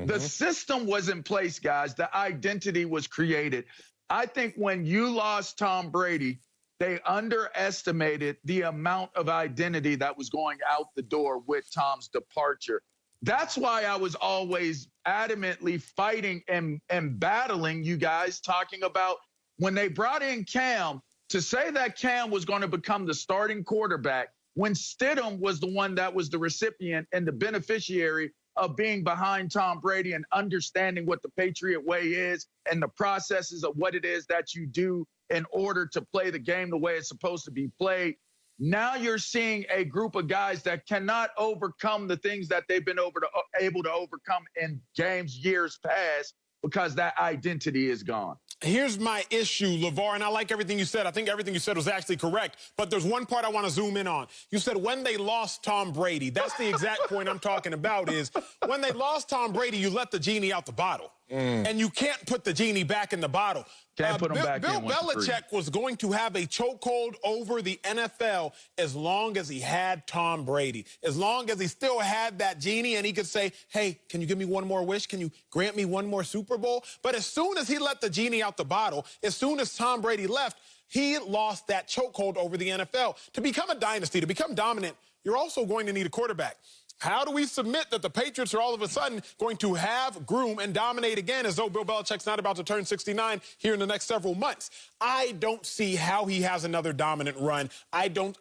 The system was in place, guys. The identity was created. I think when you lost Tom Brady, they underestimated the amount of identity that was going out the door with Tom's departure. That's why I was always adamantly fighting and battling you guys, talking about when they brought in Cam, to say that Cam was going to become the starting quarterback when Stidham was the one that was the recipient and the beneficiary of being behind Tom Brady and understanding what the Patriot way is and the processes of what it is that you do in order to play the game the way it's supposed to be played. Now you're seeing a group of guys that cannot overcome the things that they've been able to overcome in games years past because that identity is gone. Here's my issue, LeVar, and I like everything you said. I think everything you said was actually correct, but there's one part I want to zoom in on. You said when they lost Tom Brady. That's the exact point I'm talking about is when they lost Tom Brady, you let the genie out the bottle. And you can't put the genie back in the bottle. Can't put him back Bill in. Belichick was going to have a chokehold over the NFL as long as he had Tom Brady, as long as he still had that genie and he could say, hey, can you give me one more wish? Can you grant me one more Super Bowl? But as soon as he let the genie out the bottle, as soon as Tom Brady left, he lost that chokehold over the NFL. To become a dynasty, to become dominant, you're also going to need a quarterback. How do we submit that the Patriots are all of a sudden going to have, groom, and dominate again as though Bill Belichick's not about to turn 69 here in the next several months? I don't see how he has another dominant run. I don't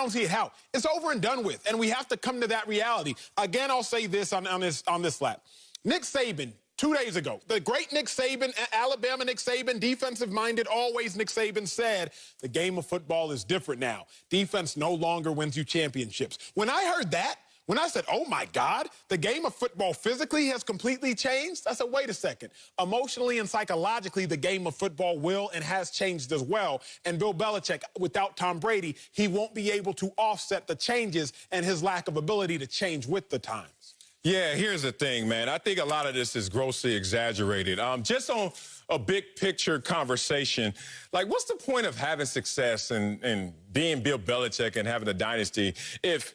see it how. It's over and done with, and we have to come to that reality. Again, I'll say this on this lap. Nick Saban, 2 days ago, the great Nick Saban, Alabama Nick Saban, defensive-minded, always Nick Saban said, the game of football is different now. Defense no longer wins you championships. When I heard that, when I said, oh, my God, the game of football physically has completely changed, I said, wait a second. Emotionally and psychologically, the game of football will and has changed as well. And Bill Belichick, without Tom Brady, he won't be able to offset the changes and his lack of ability to change with the times. Yeah, here's the thing, man. I think a lot of this is grossly exaggerated. Just on a big picture conversation, like, what's the point of having success and being Bill Belichick and having a dynasty if,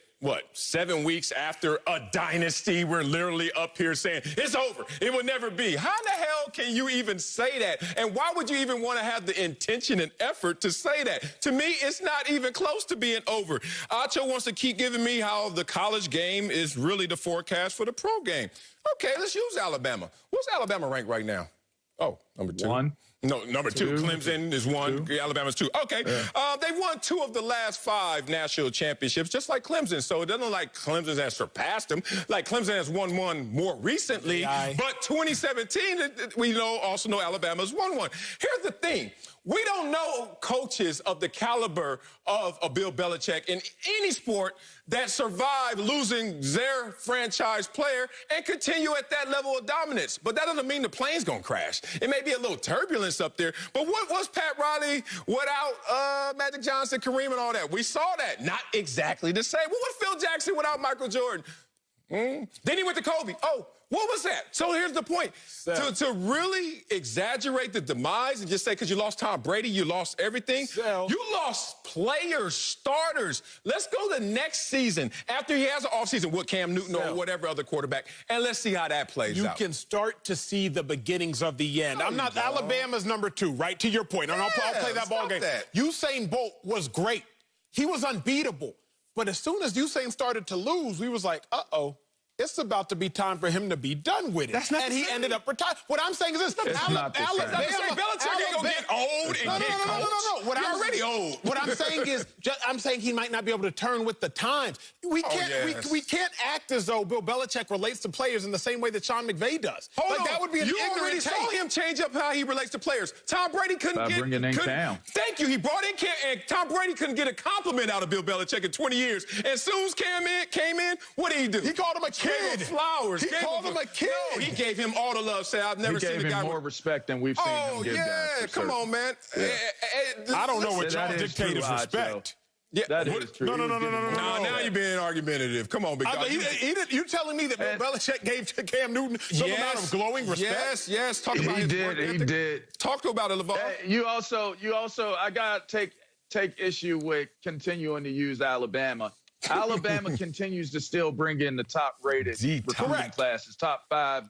7 weeks after a dynasty, we're literally up here saying, it's over, it will never be. How in the hell can you even say that? And why would you even want to have the intention and effort to say that? To me, it's not even close to being over. Acho wants to keep giving me how the college game is really the forecast for the pro game. Okay, let's use Alabama. What's Alabama ranked right now? Oh, number 2. 1. No, number 2. Clemson is 1. 2. Alabama's 2. Okay. Yeah. They've won 2 of the last 5 national championships, just like Clemson. So it doesn't look like Clemson has surpassed them. Like Clemson has won one more recently. But 2017, we also know Alabama's won one. Here's the thing. We don't know coaches of the caliber of a Bill Belichick in any sport that survive losing their franchise player and continue at that level of dominance. But that doesn't mean the plane's going to crash. It may be a little turbulence up there. But what was Pat Riley without Magic Johnson, Kareem, and all that? We saw that. Not exactly the same. What was Phil Jackson without Michael Jordan? Then he went to Kobe. Oh, what was that? So here's the point. To really exaggerate the demise and just say because you lost Tom Brady, you lost everything. You lost players, starters. Let's go the next season after he has an offseason with Cam Newton or whatever other quarterback, and let's see how that plays out. You can start to see the beginnings of the end. Alabama's number 2, right? To your point. And I'll play that ball game. Usain Bolt was great. He was unbeatable. But as soon as Usain started to lose, we was like, uh-oh. It's about to be time for him to be done with it. That's not and he ended up retired. What I'm saying is this. Alabama, Belichick ain't going to get old and get coached. You're already old. What I'm saying is, I'm saying he might not be able to turn with the times. We can't act as though Bill Belichick relates to players in the same way that Sean McVay does. Hold on. That would be an ignorant You already saw him change up how he relates to players. Tom Brady bringing in Cam. Thank you. He brought in Cam, and Tom Brady couldn't get a compliment out of Bill Belichick in 20 years. And as soon as Cam came in, what did he do? He called him a kid. Flowers. He called him a kid. No, he gave him all the love. Say, I've never seen a guy. He gave him more respect than we've seen him give guys. Come on, man. Yeah. I don't know what y'all dictate is respect. Yeah, that is true. No. Now you're being argumentative. Come on, big guy. You telling me that Bill Belichick gave Cam Newton some amount of glowing respect? Yes. Talk about his work ethic. He did. Talk about it, LeVar. You also, I got to take issue with continuing to use Alabama. Alabama continues to still bring in the top-rated recruiting classes, top 5.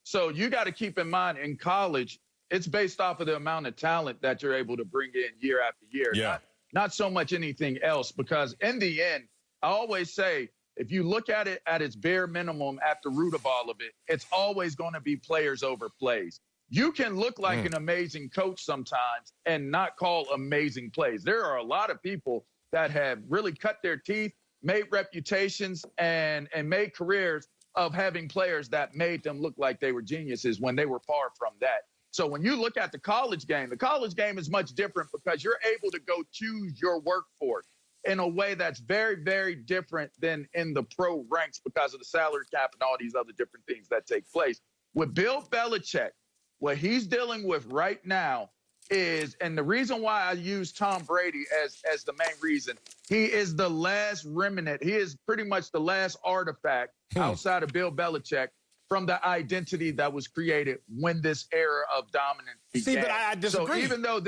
So you got to keep in mind, in college, it's based off of the amount of talent that you're able to bring in year after year. Yeah. Not so much anything else, because in the end, I always say, if you look at it at its bare minimum at the root of all of it, it's always going to be players over plays. You can look like an amazing coach sometimes and not call amazing plays. There are a lot of people that have really cut their teeth, made reputations, and made careers of having players that made them look like they were geniuses when they were far from that. So when you look at the college game is much different because you're able to go choose your workforce in a way that's very, very different than in the pro ranks because of the salary cap and all these other different things that take place. With Bill Belichick, what he's dealing with right now is, and the reason why I use Tom Brady as the main reason, he is the last remnant. He is pretty much the last artifact outside of Bill Belichick from the identity that was created when this era of dominance began. See, but I disagree. So even though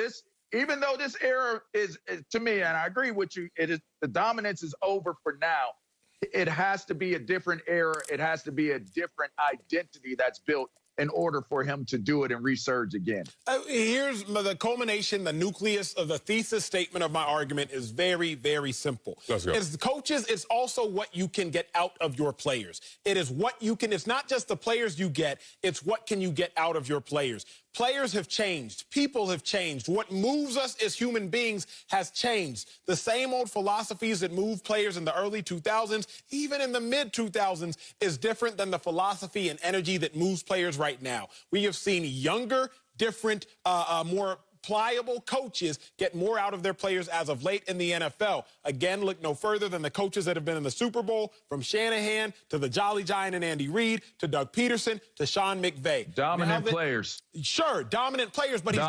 this era is to me, and I agree with you, the dominance is over for now. It has to be a different era. It has to be a different identity that's built in order for him to do it and resurge again. Here's the culmination, the nucleus of the thesis statement of my argument is very, very simple. Let's go. As coaches, it's also what you can get out of your players. It is what you can, it's not just the players you get, it's what can you get out of your players. Players have changed. People have changed. What moves us as human beings has changed. The same old philosophies that moved players in the early 2000s, even in the mid-2000s, is different than the philosophy and energy that moves players right now. We have seen younger, different, more pliable coaches get more out of their players as of late in the NFL. Again, look no further than the coaches that have been in the Super Bowl, from Shanahan to the Jolly Giant and Andy Reid to Doug Peterson to Sean McVay. Dominant players. Sure, dominant players, but he's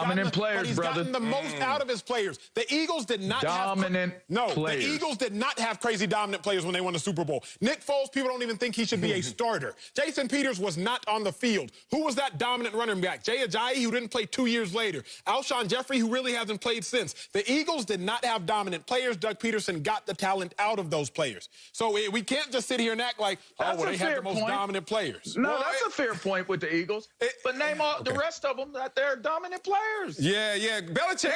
gotten the most out of his players. The Eagles did not have players. The Eagles did not have crazy dominant players when they won the Super Bowl. Nick Foles, people don't even think he should be a starter. Jason Peters was not on the field. Who was that dominant running back? Jay Ajayi, who didn't play 2 years later. Alshon Jeffrey, who really hasn't played since. The Eagles did not have dominant players. Doug Peterson got the talent out of those players. So we can't just sit here and act like, they have the most dominant players. No, that's a fair point with the Eagles. But name all the rest of them that they're dominant players. Yeah. Belichick,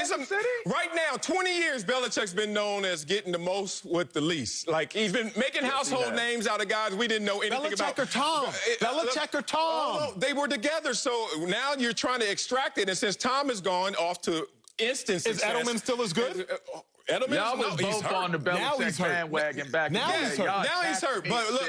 right now, 20 years, Belichick's been known as getting the most with the least. Like, he's been making household names out of guys we didn't know anything about. Belichick or Tom. They were together, so now you're trying to extract it, and since Tom is gone off to instant success. Is Edelman still as good? Edelman, y'all was both on the Belichick bandwagon back now in the day. Now he's hurt. But look,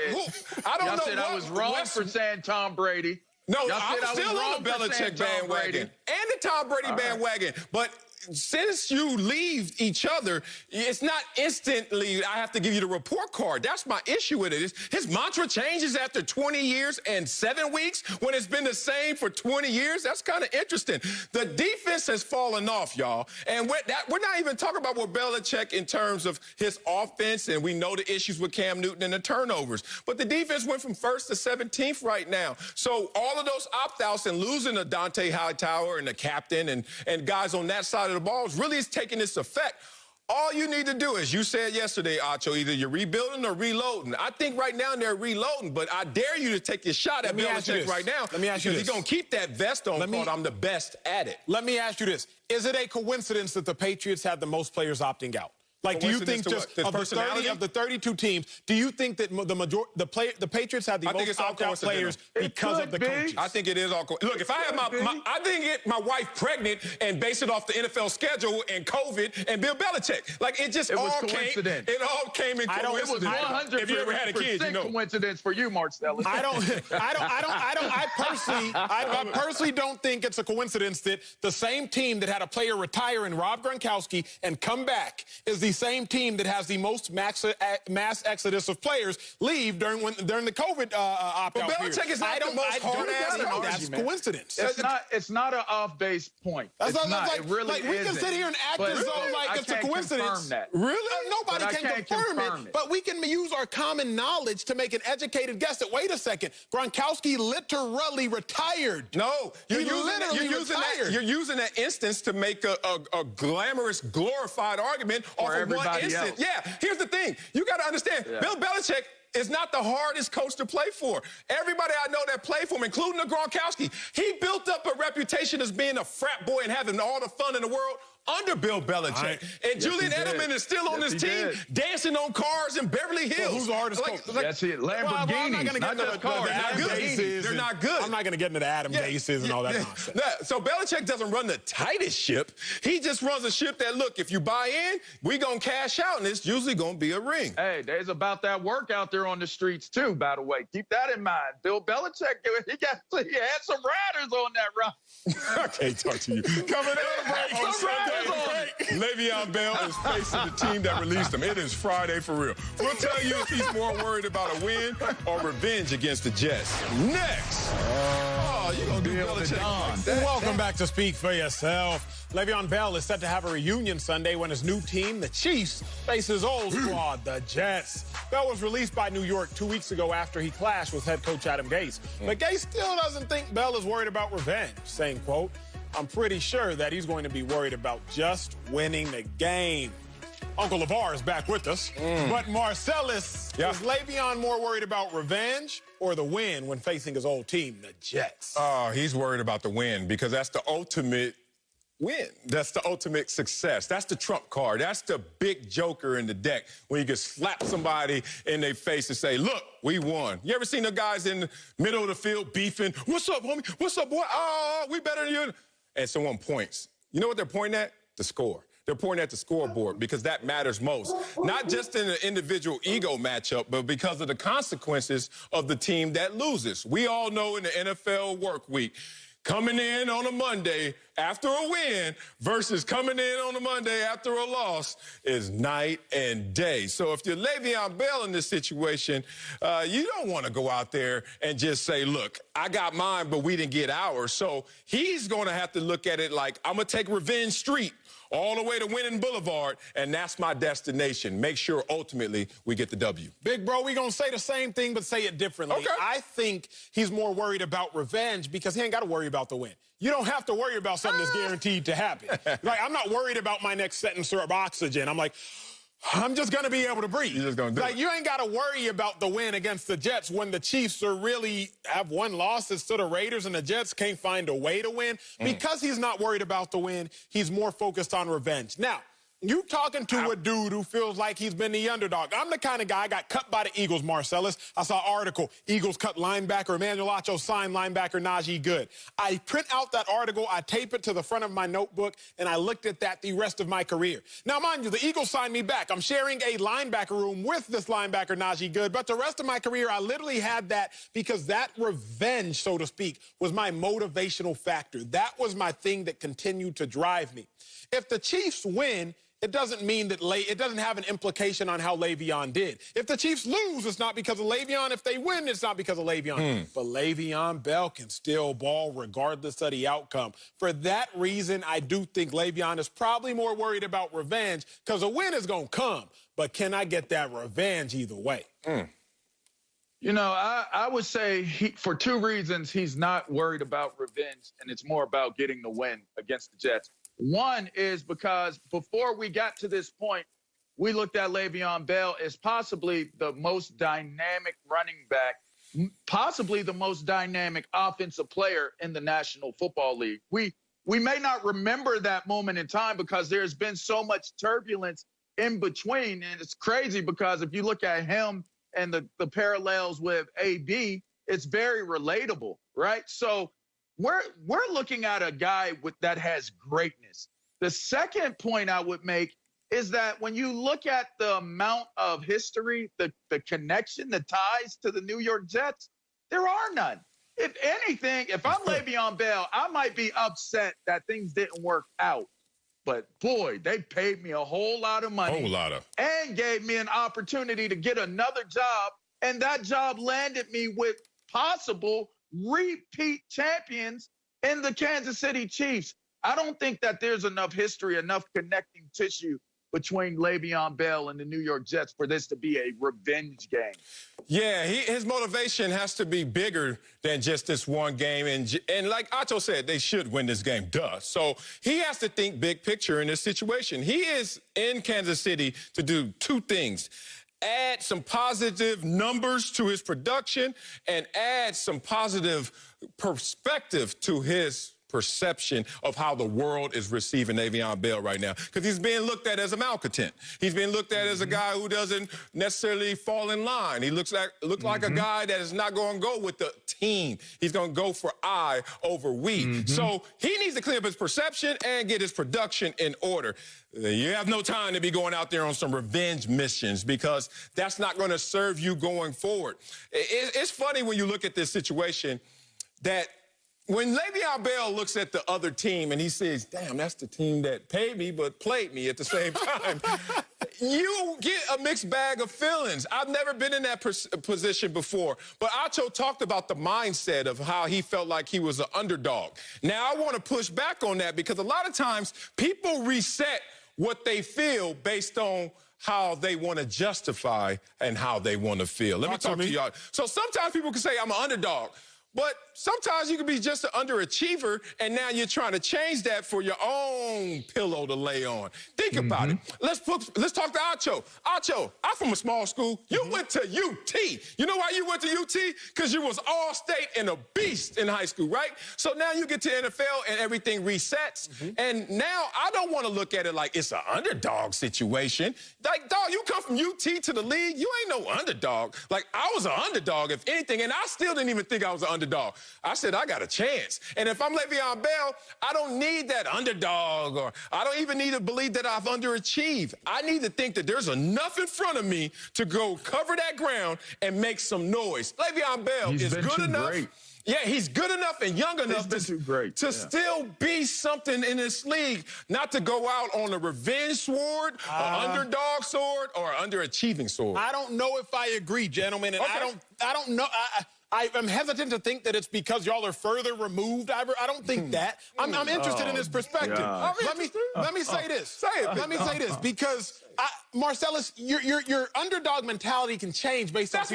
I don't know. Said I was wrong for saying Tom Brady. No, I'm still on the Belichick bandwagon and the Tom Brady bandwagon. But since you leave each other, it's not instantly I have to give you the report card. That's my issue with it. His mantra changes after 20 years and 7 weeks when it's been the same for 20 years. That's kind of interesting. The defense has fallen off, y'all. And we're not even talking about what Belichick in terms of his offense, and we know the issues with Cam Newton and the turnovers. But the defense went from 1st to 17th right now. So all of those opt-outs and losing a Dante Hightower and the captain and guys on that side of the ball really is taking this effect. All you need to do is, you said yesterday, Acho, either you're rebuilding or reloading. I think right now they're reloading, but I dare you to take your shot at Belichick right now. Let me ask you this. He's going to keep that vest on called I'm the best at it. Let me ask you this. Is it a coincidence that the Patriots had the most players opting out? Like, do you think just of the 32 teams, do you think that the Patriots have the most opt-out players because of the coaches? I think it is all. Look, if I have I didn't get my wife pregnant and base it off the NFL schedule and COVID and Bill Belichick. Like, it all coincidence. It all came in coincidence. It was 100%. If you ever had a kid, you know. Coincidence for you, Marcellus. I personally don't think it's a coincidence that the same team that had a player retire in Rob Gronkowski and come back is the same team that has the most mass exodus of players leave during the COVID opt-out period. Belichick is not the most hard-ass coach. That's coincidence. It's not an off-base point. It really isn't. We can sit here and act as though like it's a coincidence. Really? Nobody can confirm it. But we can use our common knowledge to make an educated guess that, wait a second, Gronkowski literally retired. No, you're using that instance to make a glamorous, glorified argument off of one instance. Yeah, here's the thing. You got to understand, Bill Belichick is not the hardest coach to play for. Everybody I know that played for him, including the Gronkowski, he built up a reputation as being a frat boy and having all the fun in the world under Bill Belichick. And Julian Edelman is still on this team, dancing on cars in Beverly Hills. Who's the hardest coach? Lamborghinis, not just cars. They're not good. I'm not going to get into the Adam Gases and all that nonsense. So Belichick doesn't run the tightest ship. He just runs a ship that, look, if you buy in, we going to cash out, and it's usually going to be a ring. Hey, there's about that work out there on the streets, too, by the way. Keep that in mind. Bill Belichick, he had some riders on that run. I can't talk to you. Coming in break on Sunday. Le'Veon Bell is facing the team that released him. It is Friday for real. We'll tell you if he's more worried about a win or revenge against the Jets. Next. You're going to do Belichick like that. Welcome back to Speak for Yourself. Le'Veon Bell is set to have a reunion Sunday when his new team, the Chiefs, face his old squad, the Jets. Bell was released by New York 2 weeks ago after he clashed with head coach Adam Gase. But Gase still doesn't think Bell is worried about revenge, saying, quote, I'm pretty sure that he's going to be worried about just winning the game. Uncle LeVar is back with us. But Marcellus, Yeah. is Le'Veon more worried about revenge or the win when facing his old team, the Jets? Oh, he's worried about the win because that's the ultimate win. That's the ultimate success. That's the trump card. That's the big joker in the deck when you can slap somebody in their face and say, look, we won. You ever seen the guys in the middle of the field beefing? What's up, homie? What's up, boy? We better than you. And someone points. You know what they're pointing at? The score. They're pointing at the scoreboard because that matters most. Not just in an individual ego matchup, but because of the consequences of the team that loses. We all know in the NFL work week, coming in on a Monday after a win versus coming in on a Monday after a loss is night and day. So if you're Le'Veon Bell in this situation, you don't want to go out there and just say, look, I got mine, but we didn't get ours. So he's going to have to look at it like, I'm going to take Revenge Street all the way to Winning Boulevard, and that's my destination. Make sure ultimately we get the W. Big bro, we gonna say the same thing, but say it differently. Okay. I think he's more worried about revenge because he ain't got to worry about the win. You don't have to worry about something that's guaranteed to happen. Like, I'm not worried about my next sentence of oxygen. I'm like, I'm just going to be able to breathe. You're just gonna do it. You ain't got to worry about the win against the Jets when the Chiefs are really have one loss to the Raiders and the Jets can't find a way to win. Because he's not worried about the win, he's more focused on revenge. Now, you talking to a dude who feels like he's been the underdog. I'm the kind of guy got cut by the Eagles, Marcellus. I saw an article, Eagles cut linebacker, Emmanuel Acho signed linebacker Najee Good. I print out that article, I tape it to the front of my notebook, and I looked at that the rest of my career. Now, mind you, the Eagles signed me back. I'm sharing a linebacker room with this linebacker Najee Good, but the rest of my career, I literally had that because that revenge, so to speak, was my motivational factor. That was my thing that continued to drive me. If the Chiefs win, it doesn't mean that it doesn't have an implication on how Le'Veon did. If the Chiefs lose, it's not because of Le'Veon. If they win, it's not because of Le'Veon. But Le'Veon Bell can still ball regardless of the outcome. For that reason, I do think Le'Veon is probably more worried about revenge because a win is going to come. But can I get that revenge either way? You know, I would say for two reasons, he's not worried about revenge, and it's more about getting the win against the Jets. One is because before we got to this point, we looked at Le'Veon Bell as possibly the most dynamic running back, possibly the most dynamic offensive player in the National Football League. We may not remember that moment in time because there's been so much turbulence in between. And it's crazy because if you look at him and the parallels with AB, it's very relatable, right? So we're looking at a guy that has greatness. The second point I would make is that when you look at the amount of history, the connection, the ties to the New York Jets, there are none. If anything, if I'm Le'Veon Bell, I might be upset that things didn't work out. But, boy, they paid me a whole lot of money. And gave me an opportunity to get another job. And that job landed me with possible repeat champions in the Kansas City Chiefs. I don't think that there's enough history, enough connecting tissue between Le'Veon Bell and the New York Jets for this to be a revenge game. Yeah, his motivation has to be bigger than just this one game. And like Acho said, they should win this game, duh. So he has to think big picture in this situation. He is in Kansas City to do two things: add some positive numbers to his production and add some positive perspective to his perception of how the world is receiving Le'Veon Bell right now. Because he's being looked at as a malcontent. He's being looked at as a guy who doesn't necessarily fall in line. He looks like a guy that is not going to go with the team. He's going to go for I over we. So he needs to clean up his perception and get his production in order. You have no time to be going out there on some revenge missions because that's not going to serve you going forward. It's funny when you look at this situation that when Le'Veon Bell looks at the other team and he says, damn, that's the team that paid me but played me at the same time, you get a mixed bag of feelings. I've never been in that position before. But Acho talked about the mindset of how he felt like he was an underdog. Now, I want to push back on that because a lot of times people reset what they feel based on how they want to justify and how they want to feel. Let me talk to y'all. So sometimes people can say I'm an underdog. But sometimes you can be just an underachiever, and now you're trying to change that for your own pillow to lay on. Think about it. Let's talk to Acho. Acho, I'm from a small school. You went to UT. You know why you went to UT? Because you was all-state and a beast in high school, right? So now you get to NFL and everything resets. And now I don't want to look at it like it's an underdog situation. Like, dog, you come from UT to the league, you ain't no underdog. Like, I was an underdog, if anything, and I still didn't even think I was an underdog. I said, I got a chance. And if I'm Le'Veon Bell, I don't need that underdog, or I don't even need to believe that I've underachieved. I need to think that there's enough in front of me to go cover that ground and make some noise. Le'Veon Bell is good enough. Great. Yeah, he's good enough and young enough to still be something in this league, not to go out on a revenge sword, an underdog sword, or an underachieving sword. I don't know if I agree, gentlemen, and I don't know. I'm hesitant to think that it's because y'all are further removed. I don't think that. I'm interested in his perspective. Let me say this. Say it. Let me say this, because Marcellus, your underdog mentality can change based on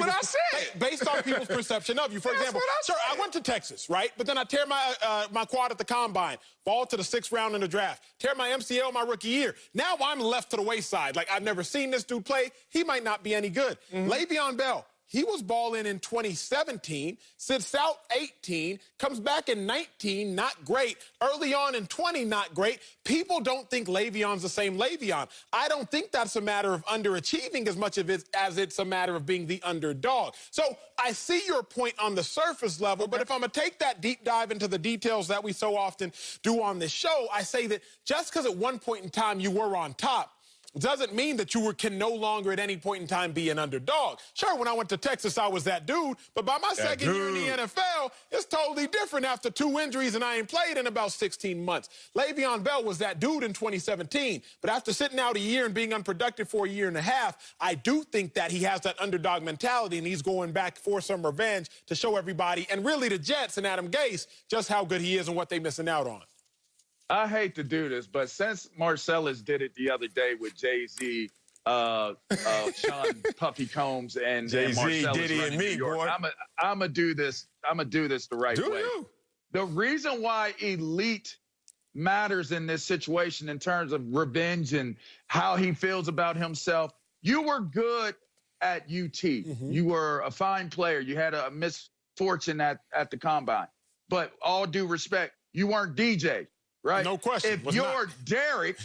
people's perception of you. For example, sir, I went to Texas, right? But then I tear my quad at the combine, fall to the 6th round in the draft, tear my MCL my rookie year. Now I'm left to the wayside. Like, I've never seen this dude play. He might not be any good. Le'Veon Bell, he was balling in 2017, sits out 18, comes back in 19, not great. Early on in 20, not great. People don't think Le'Veon's the same Le'Veon. I don't think that's a matter of underachieving as much as it's a matter of being the underdog. So I see your point on the surface level, but if I'm going to take that deep dive into the details that we so often do on this show, I say that just because at one point in time you were on top, doesn't mean that you can no longer at any point in time be an underdog. Sure, when I went to Texas, I was that dude, but by my second year in the NFL, it's totally different after 2 injuries and I ain't played in about 16 months. Le'Veon Bell was that dude in 2017, but after sitting out a year and being unproductive for a year and a half, I do think that he has that underdog mentality and he's going back for some revenge to show everybody, and really the Jets and Adam Gase, just how good he is and what they're missing out on. I hate to do this, but since Marcellus did it the other day with Jay-Z, Sean Puffy Combs, and Marcellus Diddy and me, boy, I'm gonna do this. I'm gonna do this the right way. The reason why elite matters in this situation in terms of revenge and how he feels about himself. You were good at UT. You were a fine player. You had a misfortune at the combine, but all due respect, you weren't DJ. Right? No question. If you're Derek,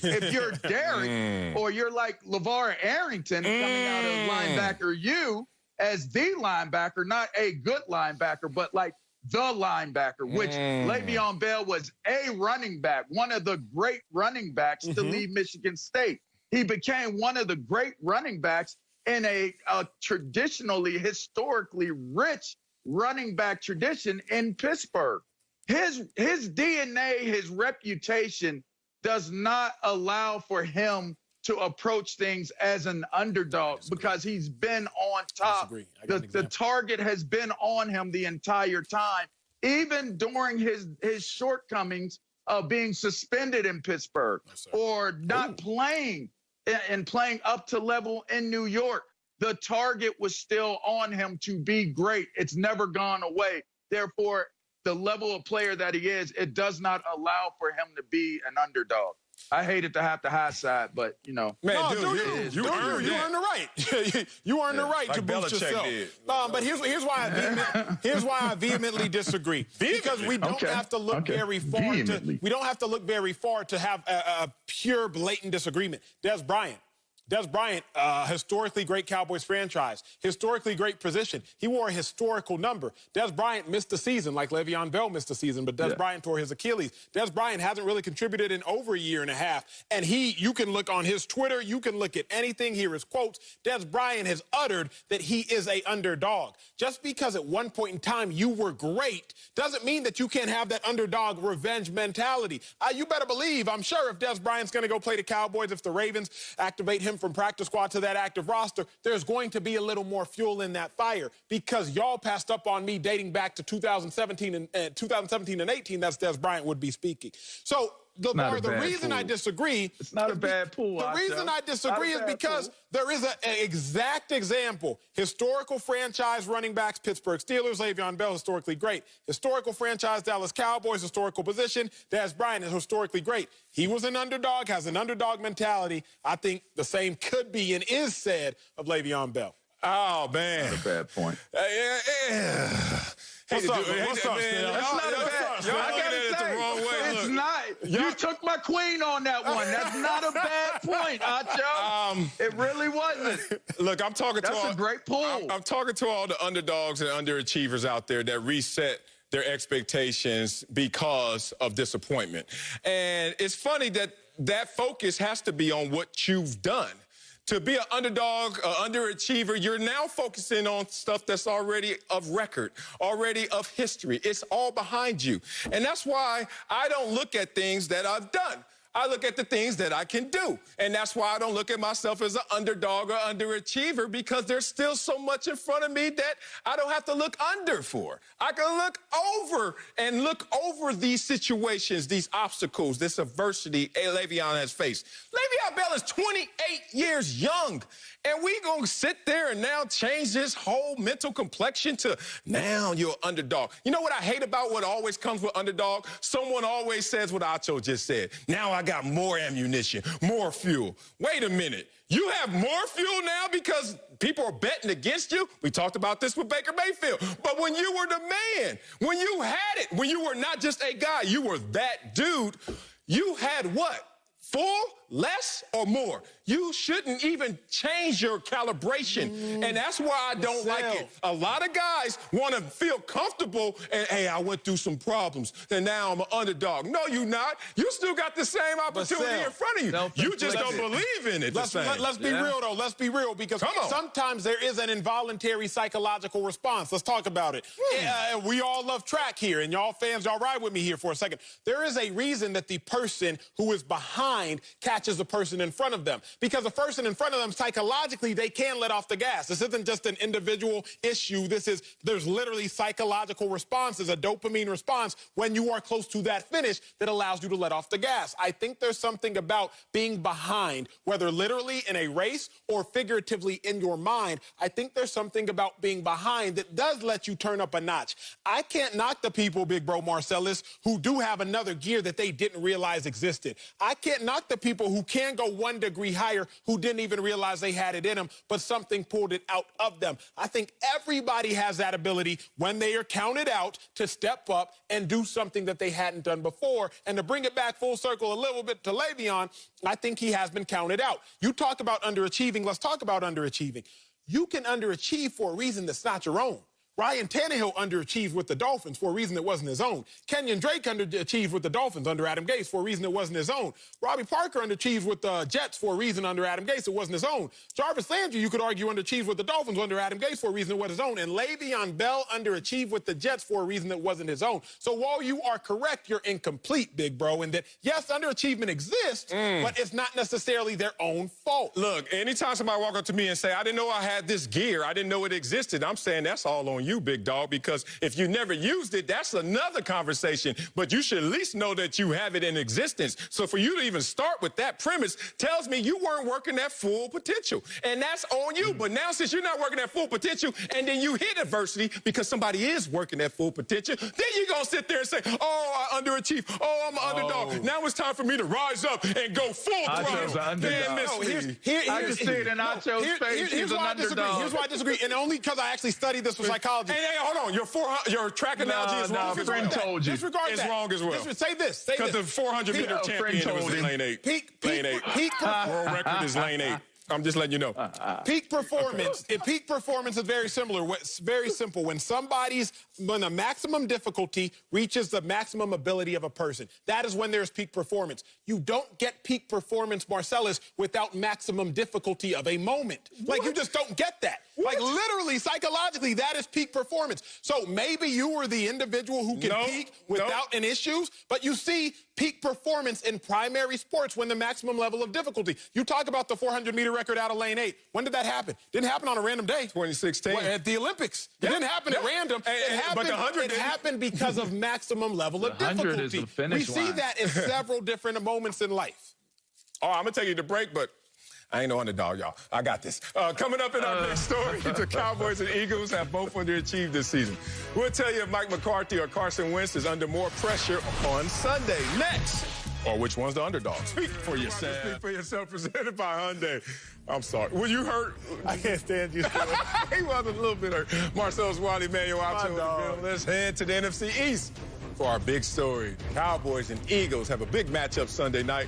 or you're like LeVar Arrington coming out of linebacker U as the linebacker, not a good linebacker, but like the linebacker, which Le'Veon Bell was a running back, one of the great running backs to leave Michigan State. He became one of the great running backs in a traditionally, historically rich running back tradition in Pittsburgh. His DNA, his reputation does not allow for him to approach things as an underdog because he's been on top. The target has been on him the entire time, even during his shortcomings of being suspended in Pittsburgh or not playing and playing up to level in New York. The target was still on him to be great. It's never gone away. Therefore, the level of player that he is, it does not allow for him to be an underdog. I hated to have the high side, but, you know. Man, you earned the right. You earned the right to boost yourself. But here's why I vehemently disagree. Because we don't have to look very far to have a pure, blatant disagreement. Des Bryant, historically great Cowboys franchise, historically great position. He wore a historical number. Des Bryant missed the season like Le'Veon Bell missed the season, but Des Bryant tore his Achilles. Des Bryant hasn't really contributed in over a year and a half. And you can look on his Twitter, you can look at anything, hear his quotes. Des Bryant has uttered that he is a underdog. Just because at one point in time you were great doesn't mean that you can't have that underdog revenge mentality. You better believe, I'm sure if Des Bryant's going to go play the Cowboys, if the Ravens activate him from practice squad to that active roster, there's going to be a little more fuel in that fire because y'all passed up on me dating back to 2017 and 18. That's Des Bryant would be speaking. So Lamar, the reason I disagree... It's not a bad pool, The reason I disagree is because there is an exact example. Historical franchise running backs, Pittsburgh Steelers, Le'Veon Bell, historically great. Historical franchise, Dallas Cowboys, historical position, Dez Bryant is historically great. He was an underdog, has an underdog mentality. I think the same could be and is said of Le'Veon Bell. Oh, man. Not a bad point. What's up, man? That's not a bad. Y'all looking at it the wrong way. It's not. You took my queen on that one. That's not a bad point, Acho. It really wasn't. Look, I'm talking to all. That's a great pull. I'm talking to all the underdogs and underachievers out there that reset their expectations because of disappointment. And it's funny that that focus has to be on what you've done. To be an underdog, an underachiever, you're now focusing on stuff that's already of record, already of history. It's all behind you. And that's why I don't look at things that I've done. I look at the things that I can do. And that's why I don't look at myself as an underdog or underachiever, because there's still so much in front of me that I don't have to look under for. I can look over and look over these situations, these obstacles, this adversity Le'Veon has faced. Le'Veon Bell is 28 years young. And we gonna sit there and now change this whole mental complexion to now you're an underdog. You know what I hate about what always comes with underdog? Someone always says what Acho just said. Now I got more ammunition, more fuel. Wait a minute. You have more fuel now because people are betting against you? We talked about this with Baker Mayfield. But when you were the man, when you had it, when you were not just a guy, you were that dude, you had what? Full, less, or more? You shouldn't even change your calibration. And that's why I don't like it. A lot of guys want to feel comfortable and, hey, I went through some problems, and now I'm an underdog. No, you're not. You still got the same opportunity in front of you. You just don't believe in it. Let's be real, though. Let's be real, because sometimes there is an involuntary psychological response. Let's talk about it. We all love track here, and y'all fans, y'all ride with me here for a second. There is a reason that the person who is behind catches the person in front of them. Because the person in front of them, psychologically, they can let off the gas. This isn't just an individual issue. There's literally psychological responses, a dopamine response when you are close to that finish that allows you to let off the gas. I think there's something about being behind, whether literally in a race or figuratively in your mind. I think there's something about being behind that does let you turn up a notch. I can't knock the people, Big Bro Marcellus, who do have another gear that they didn't realize existed. I can't knock the people who can go 1 degree higher, who didn't even realize they had it in them, but something pulled it out of them. I think everybody has that ability when they are counted out to step up and do something that they hadn't done before. And to bring it back full circle a little bit to Le'Veon, I think he has been counted out. You talk about underachieving. Let's talk about underachieving. You can underachieve for a reason that's not your own. Ryan Tannehill underachieved with the Dolphins for a reason that wasn't his own. Kenyon Drake underachieved with the Dolphins under Adam Gase for a reason that wasn't his own. Robbie Parker underachieved with the Jets for a reason under Adam Gase that wasn't his own. Jarvis Landry, you could argue, underachieved with the Dolphins under Adam Gase for a reason that wasn't his own. And Le'Veon Bell underachieved with the Jets for a reason that wasn't his own. So while you are correct, you're incomplete, Big Bro, in that, yes, underachievement exists, but it's not necessarily their own fault. Look, anytime somebody walk up to me and say, I didn't know I had this gear, I didn't know it existed, I'm saying that's all on you, big dog, because if you never used it, that's another conversation. But you should at least know that you have it in existence. So for you to even start with that premise tells me you weren't working at full potential. And that's on you. But now, since you're not working at full potential and then you hit adversity because somebody is working at full potential, then you're going to sit there and say, oh, I underachieved. Oh, I'm an underdog. Now it's time for me to rise up and go full throttle. I can see it in Acho's face. He's an underdog. Here's why I disagree. And only because I actually studied this with psychology. Hey, hold on. Your track analogy is wrong. No, friend told you. Disregard it's wrong as well. Say this. Because the 400-meter champion was in lane 8. Lane 8. World record is lane 8. I'm just letting you know. Peak performance. Peak performance is very similar. It's very simple. When the maximum difficulty reaches the maximum ability of a person, that is when there's peak performance. You don't get peak performance, Marcellus, without maximum difficulty of a moment. Like, you just don't get that. Like, literally, psychologically, that is peak performance. So maybe you were the individual who can peak without an issues, but you see peak performance in primary sports when the maximum level of difficulty. You talk about the 400-meter record out of lane 8. When did that happen? Didn't happen on a random day. 2016. At the Olympics. It didn't happen at random. It happened because of maximum level of difficulty. 100 is the finish We see that in several different moments in life. Oh, I'm going to take you to break, but I ain't no underdog, y'all. I got this. Coming up in our next story, the Cowboys and Eagles have both underachieved this season. We'll tell you if Mike McCarthy or Carson Wentz is under more pressure on Sunday. Next, or which one's the underdog? Speak for yourself. Speak for yourself, presented by Hyundai. I'm sorry. Were you hurt? I can't stand you. He was a little bit hurt. Marcel's Wally, Manuel out. Let's head to the NFC East for our big story. The Cowboys and Eagles have a big matchup Sunday night.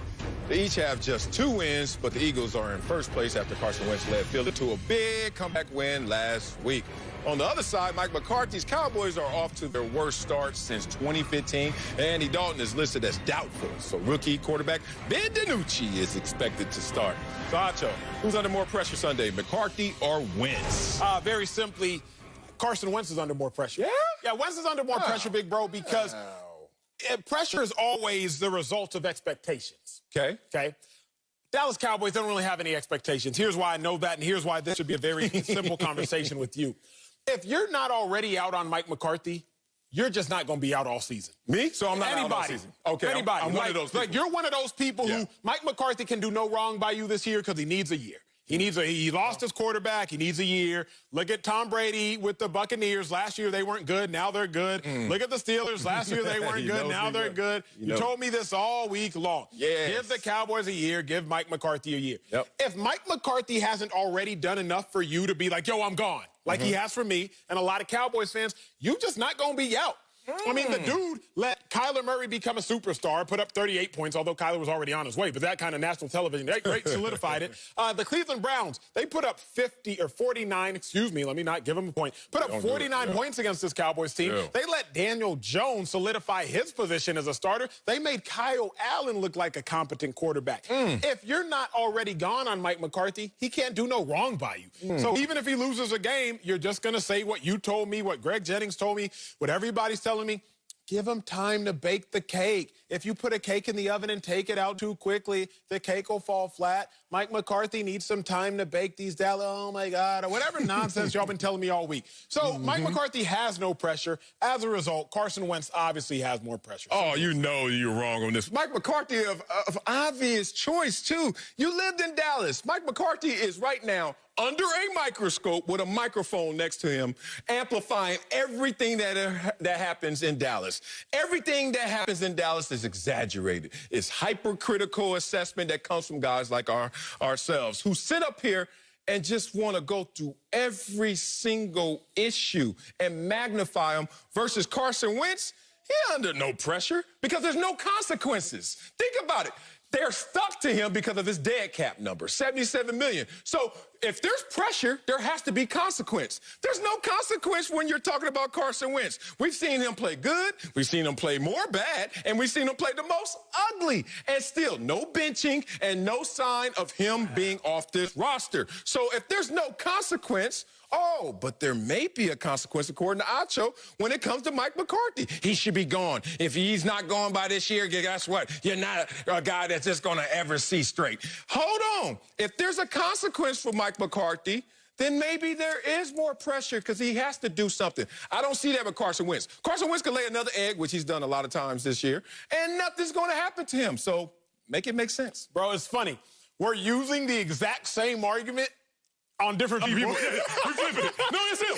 They each have just 2 wins, but the Eagles are in first place after Carson Wentz led Philly to a big comeback win last week. On the other side, Mike McCarthy's Cowboys are off to their worst start since 2015. Andy Dalton is listed as doubtful, so rookie quarterback Ben DiNucci is expected to start. So, Acho, who's under more pressure Sunday, McCarthy or Wentz? Very simply, Carson Wentz is under more pressure. Yeah? Yeah, Wentz is under more pressure, big bro, because pressure is always the result of expectations. Okay. Dallas Cowboys don't really have any expectations. Here's why I know that, and here's why this should be a very simple conversation with you. If you're not already out on Mike McCarthy, you're just not going to be out all season. Me? So I'm not out all Anybody. season. Okay, Anybody. I'm one of those people. Like, you're one of those people who Mike McCarthy can do no wrong by you this year because he needs a year. He lost his quarterback. He needs a year. Look at Tom Brady with the Buccaneers. Last year, they weren't good. Now they're good. Look at the Steelers. Last year, they weren't good. Now they're good. You told me this all week long. Yes. Give the Cowboys a year. Give Mike McCarthy a year. Yep. If Mike McCarthy hasn't already done enough for you to be like, yo, I'm gone, like he has for me and a lot of Cowboys fans, you just not going to be out. I mean, the dude let Kyler Murray become a superstar, put up 38 points, although Kyler was already on his way, but that kind of national television, that great solidified it. The Cleveland Browns, they put up 49, let me not give them a point, put up 49 points against this Cowboys team. Yeah. They let Daniel Jones solidify his position as a starter. They made Kyle Allen look like a competent quarterback. If you're not already gone on Mike McCarthy, he can't do no wrong by you. So even if he loses a game, you're just going to say what you told me, what Greg Jennings told me, what everybody's telling me. Give him time to bake the cake. If you put a cake in the oven and take it out too quickly, the cake will fall flat. Mike McCarthy needs some time to bake these Dallas, oh my God, or whatever nonsense y'all been telling me all week. So Mike McCarthy has no pressure. As a result, Carson Wentz obviously has more pressure. Oh, you know you're wrong on this. Mike McCarthy of obvious choice, too. You lived in Dallas. Mike McCarthy is right now under a microscope with a microphone next to him, amplifying everything that happens in Dallas. Everything that happens in Dallas is exaggerated. It's hypercritical assessment that comes from guys like ourselves who sit up here and just want to go through every single issue and magnify them versus Carson Wentz. He under no pressure because there's no consequences. Think about it. They're stuck to him because of his dead cap number, $77 million. So if there's pressure, there has to be consequence. There's no consequence when you're talking about Carson Wentz. We've seen him play good, we've seen him play more bad, and we've seen him play the most ugly. And still, no benching and no sign of him being off this roster. So if there's no consequence, but there may be a consequence, according to Acho, when it comes to Mike McCarthy. He should be gone. If he's not gone by this year, guess what? You're not a guy that's just going to ever see straight. Hold on. If there's a consequence for Mike McCarthy, then maybe there is more pressure because he has to do something. I don't see that with Carson Wentz. Carson Wentz can lay another egg, which he's done a lot of times this year, and nothing's going to happen to him. So make it make sense. Bro, it's funny. We're using the exact same argument on different people. We flipping it. No, it's him.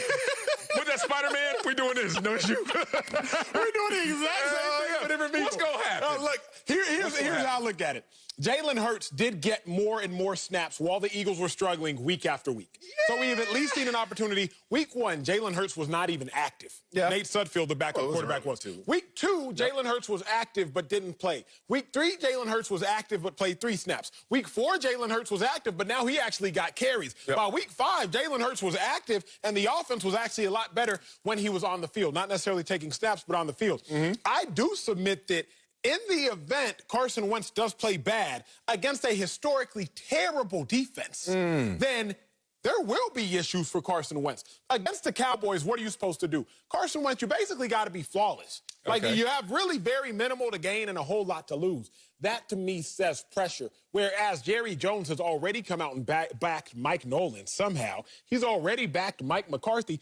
With that Spider-Man, we doing this. No, it's you. We're doing the exact same thing for different people. What's going to happen? Look, here's how I look at it. Jalen Hurts did get more and more snaps while the Eagles were struggling week after week. Yeah. So we've at least seen an opportunity. Week 1, Jalen Hurts was not even active. Yeah. Nate Sudfeld, the backup quarterback, was. Week 2, Jalen Hurts was active but didn't play. Week 3, Jalen Hurts was active but played 3 snaps. Week 4, Jalen Hurts was active, but now he actually got carries. By week 5, Jalen Hurts was active, and the offense was actually a lot better when he was on the field. Not necessarily taking snaps, but on the field. I do submit that in the event Carson Wentz does play bad against a historically terrible defense, then There will be issues for Carson Wentz. Against the Cowboys, what are you supposed to do? Carson Wentz, you basically got to be flawless. Like, you have really very minimal to gain and a whole lot to lose. That, to me, says pressure. Whereas Jerry Jones has already come out and backed Mike Nolan somehow. He's already backed Mike McCarthy.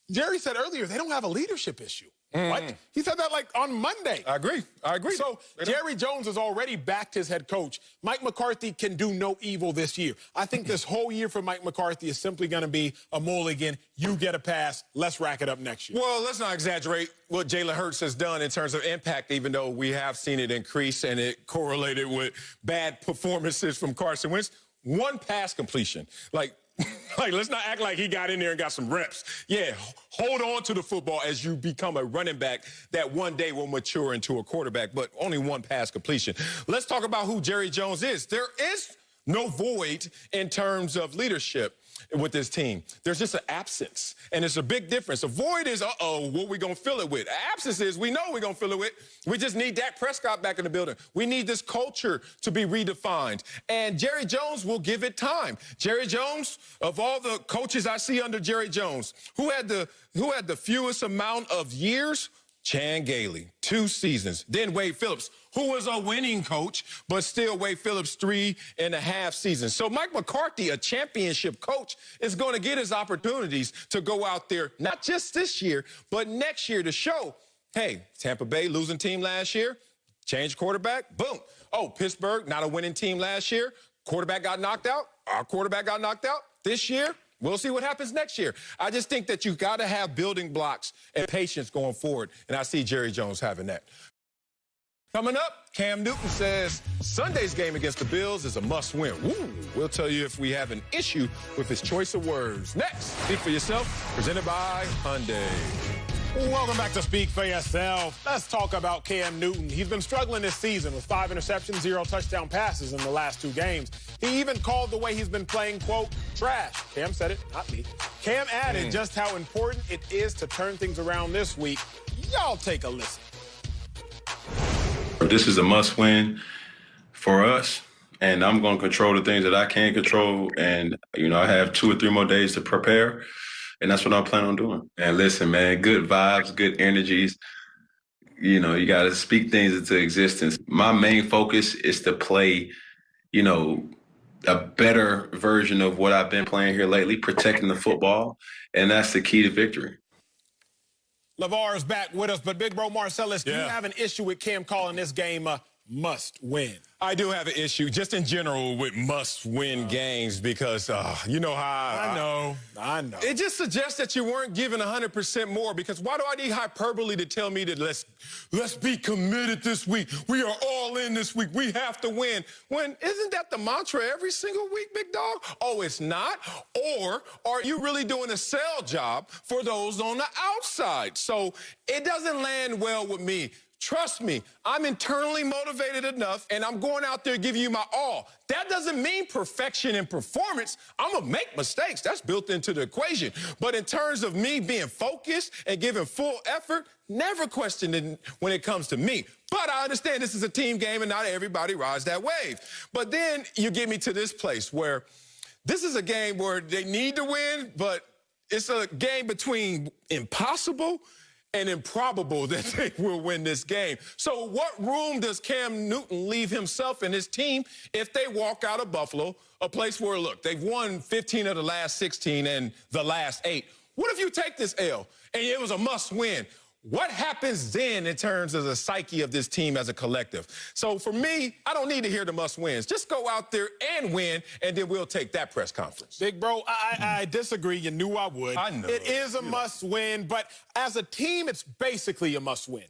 Jerry said earlier they don't have a leadership issue. What? He said that like on Monday. I agree. So Jerry Jones has already backed his head coach. Mike McCarthy can do no evil this year. I think this whole year for Mike McCarthy is simply going to be a mulligan. You get a pass. Let's rack it up next year. Well, let's not exaggerate what Jalen Hurts has done in terms of impact, even though we have seen it increase and it correlated with bad performances from Carson Wentz. One pass completion. Like, let's not act like he got in there and got some reps. Yeah, hold on to the football as you become a running back that one day will mature into a quarterback, but only one pass completion. Let's talk about who Jerry Jones is. There is no void in terms of leadership with this team. There's just an absence, and it's a big difference. A void is, what we going to fill it with? An absence is, we know we're going to fill it with. We just need Dak Prescott back in the building. We need this culture to be redefined, and Jerry Jones will give it time. Jerry Jones, of all the coaches I see under Jerry Jones, who had the fewest amount of years? Chan Gailey, 2 seasons. Then Wade Phillips, who was a winning coach, but still Wade Phillips 3.5 seasons. So Mike McCarthy, a championship coach, is going to get his opportunities to go out there, not just this year, but next year to show, hey, Tampa Bay, losing team last year, change quarterback, boom. Oh, Pittsburgh, not a winning team last year, quarterback got knocked out, our quarterback got knocked out this year. We'll see what happens next year. I just think that you've got to have building blocks and patience going forward, and I see Jerry Jones having that. Coming up, Cam Newton says Sunday's game against the Bills is a must-win. Woo! We'll tell you if we have an issue with his choice of words. Next, Speak for Yourself, presented by Hyundai. Welcome back to Speak for Yourself. Let's talk about Cam Newton. He's been struggling this season with 5 interceptions, 0 touchdown passes in the last 2 games. He even called the way he's been playing, quote, trash. Cam said it, not me. Cam added just how important it is to turn things around this week. Y'all take a listen. This is a must-win for us, and I'm going to control the things that I can control. And, I have 2 or 3 more days to prepare. And that's what I plan on doing. And listen, man, good vibes, good energies. You got to speak things into existence. My main focus is to play, a better version of what I've been playing here lately, protecting the football. And that's the key to victory. LeVar is back with us, but Big Bro Marcellus, do you have an issue with Cam calling this game a must-win? I do have an issue, just in general, with must-win games because you know how I know. It just suggests that you weren't given 100% more because why do I need hyperbole to tell me that let's be committed this week? We are all in this week. We have to win. When isn't that the mantra every single week, big dog? Oh, it's not? Or are you really doing a sell job for those on the outside? So it doesn't land well with me. Trust me, I'm internally motivated enough, and I'm going out there giving you my all. That doesn't mean perfection in performance. I'm going to make mistakes. That's built into the equation. But in terms of me being focused and giving full effort, never question it when it comes to me. But I understand this is a team game, and not everybody rides that wave. But then you get me to this place where this is a game where they need to win, but it's a game between impossible and improbable that they will win this game. So what room does Cam Newton leave himself and his team if they walk out of Buffalo, a place where, look, they've won 15 of the last 16 and the last 8. What if you take this L and it was a must-win? What happens then in terms of the psyche of this team as a collective? So for me, I don't need to hear the must-wins. Just go out there and win, and then we'll take that press conference. Big Bro, I disagree. You knew I would. I know. It is a must-win, but as a team, it's basically a must-win.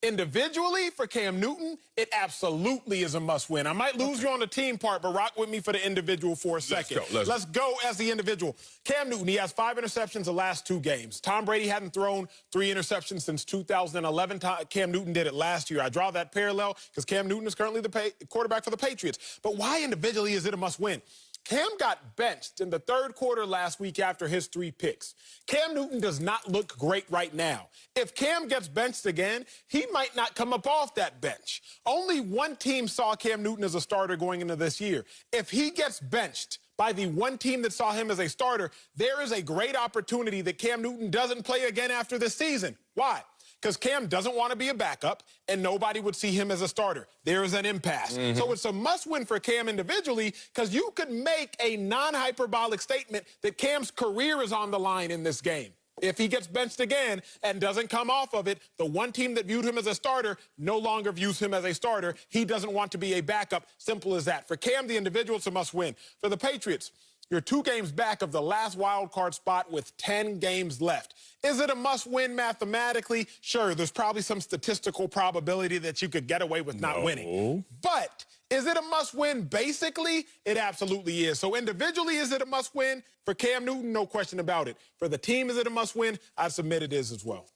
Individually, for Cam Newton, it absolutely is a must-win. I might lose you on the team part, but rock with me for the individual for a second. Let's go as the individual. Cam Newton, he has 5 interceptions the last 2 games. Tom Brady hadn't thrown 3 interceptions since 2011. Cam Newton did it last year. I draw that parallel because Cam Newton is currently the quarterback for the Patriots. But why individually is it a must-win? Cam got benched in the 3rd quarter last week after his 3 picks. Cam Newton does not look great right now. If Cam gets benched again, he might not come up off that bench. Only one team saw Cam Newton as a starter going into this year. If he gets benched by the one team that saw him as a starter, there is a great opportunity that Cam Newton doesn't play again after this season. Why? Because Cam doesn't want to be a backup, and nobody would see him as a starter. There is an impasse. So it's a must-win for Cam individually, because you could make a non-hyperbolic statement that Cam's career is on the line in this game. If he gets benched again and doesn't come off of it, the one team that viewed him as a starter no longer views him as a starter. He doesn't want to be a backup. Simple as that. For Cam, the individual, it's a must-win. For the Patriots, you're 2 games back of the last wild card spot with 10 games left. Is it a must-win mathematically? Sure, there's probably some statistical probability that you could get away with not winning. But is it a must-win? Basically, it absolutely is. So individually, is it a must-win? For Cam Newton, no question about it. For the team, is it a must-win? I submit it is as well.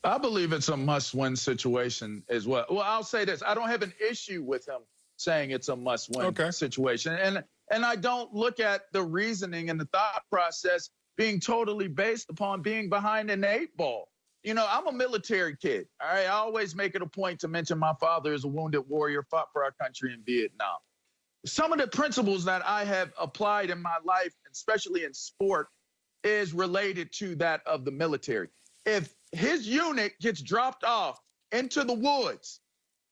I believe it's a must-win situation as well. Well, I'll say this. I don't have an issue with him saying it's a must-win situation. And I don't look at the reasoning and the thought process being totally based upon being behind an 8 ball. You know, I'm a military kid. All right. I always make it a point to mention my father is a wounded warrior, fought for our country in Vietnam. Some of the principles that I have applied in my life, especially in sport, is related to that of the military. If his unit gets dropped off into the woods,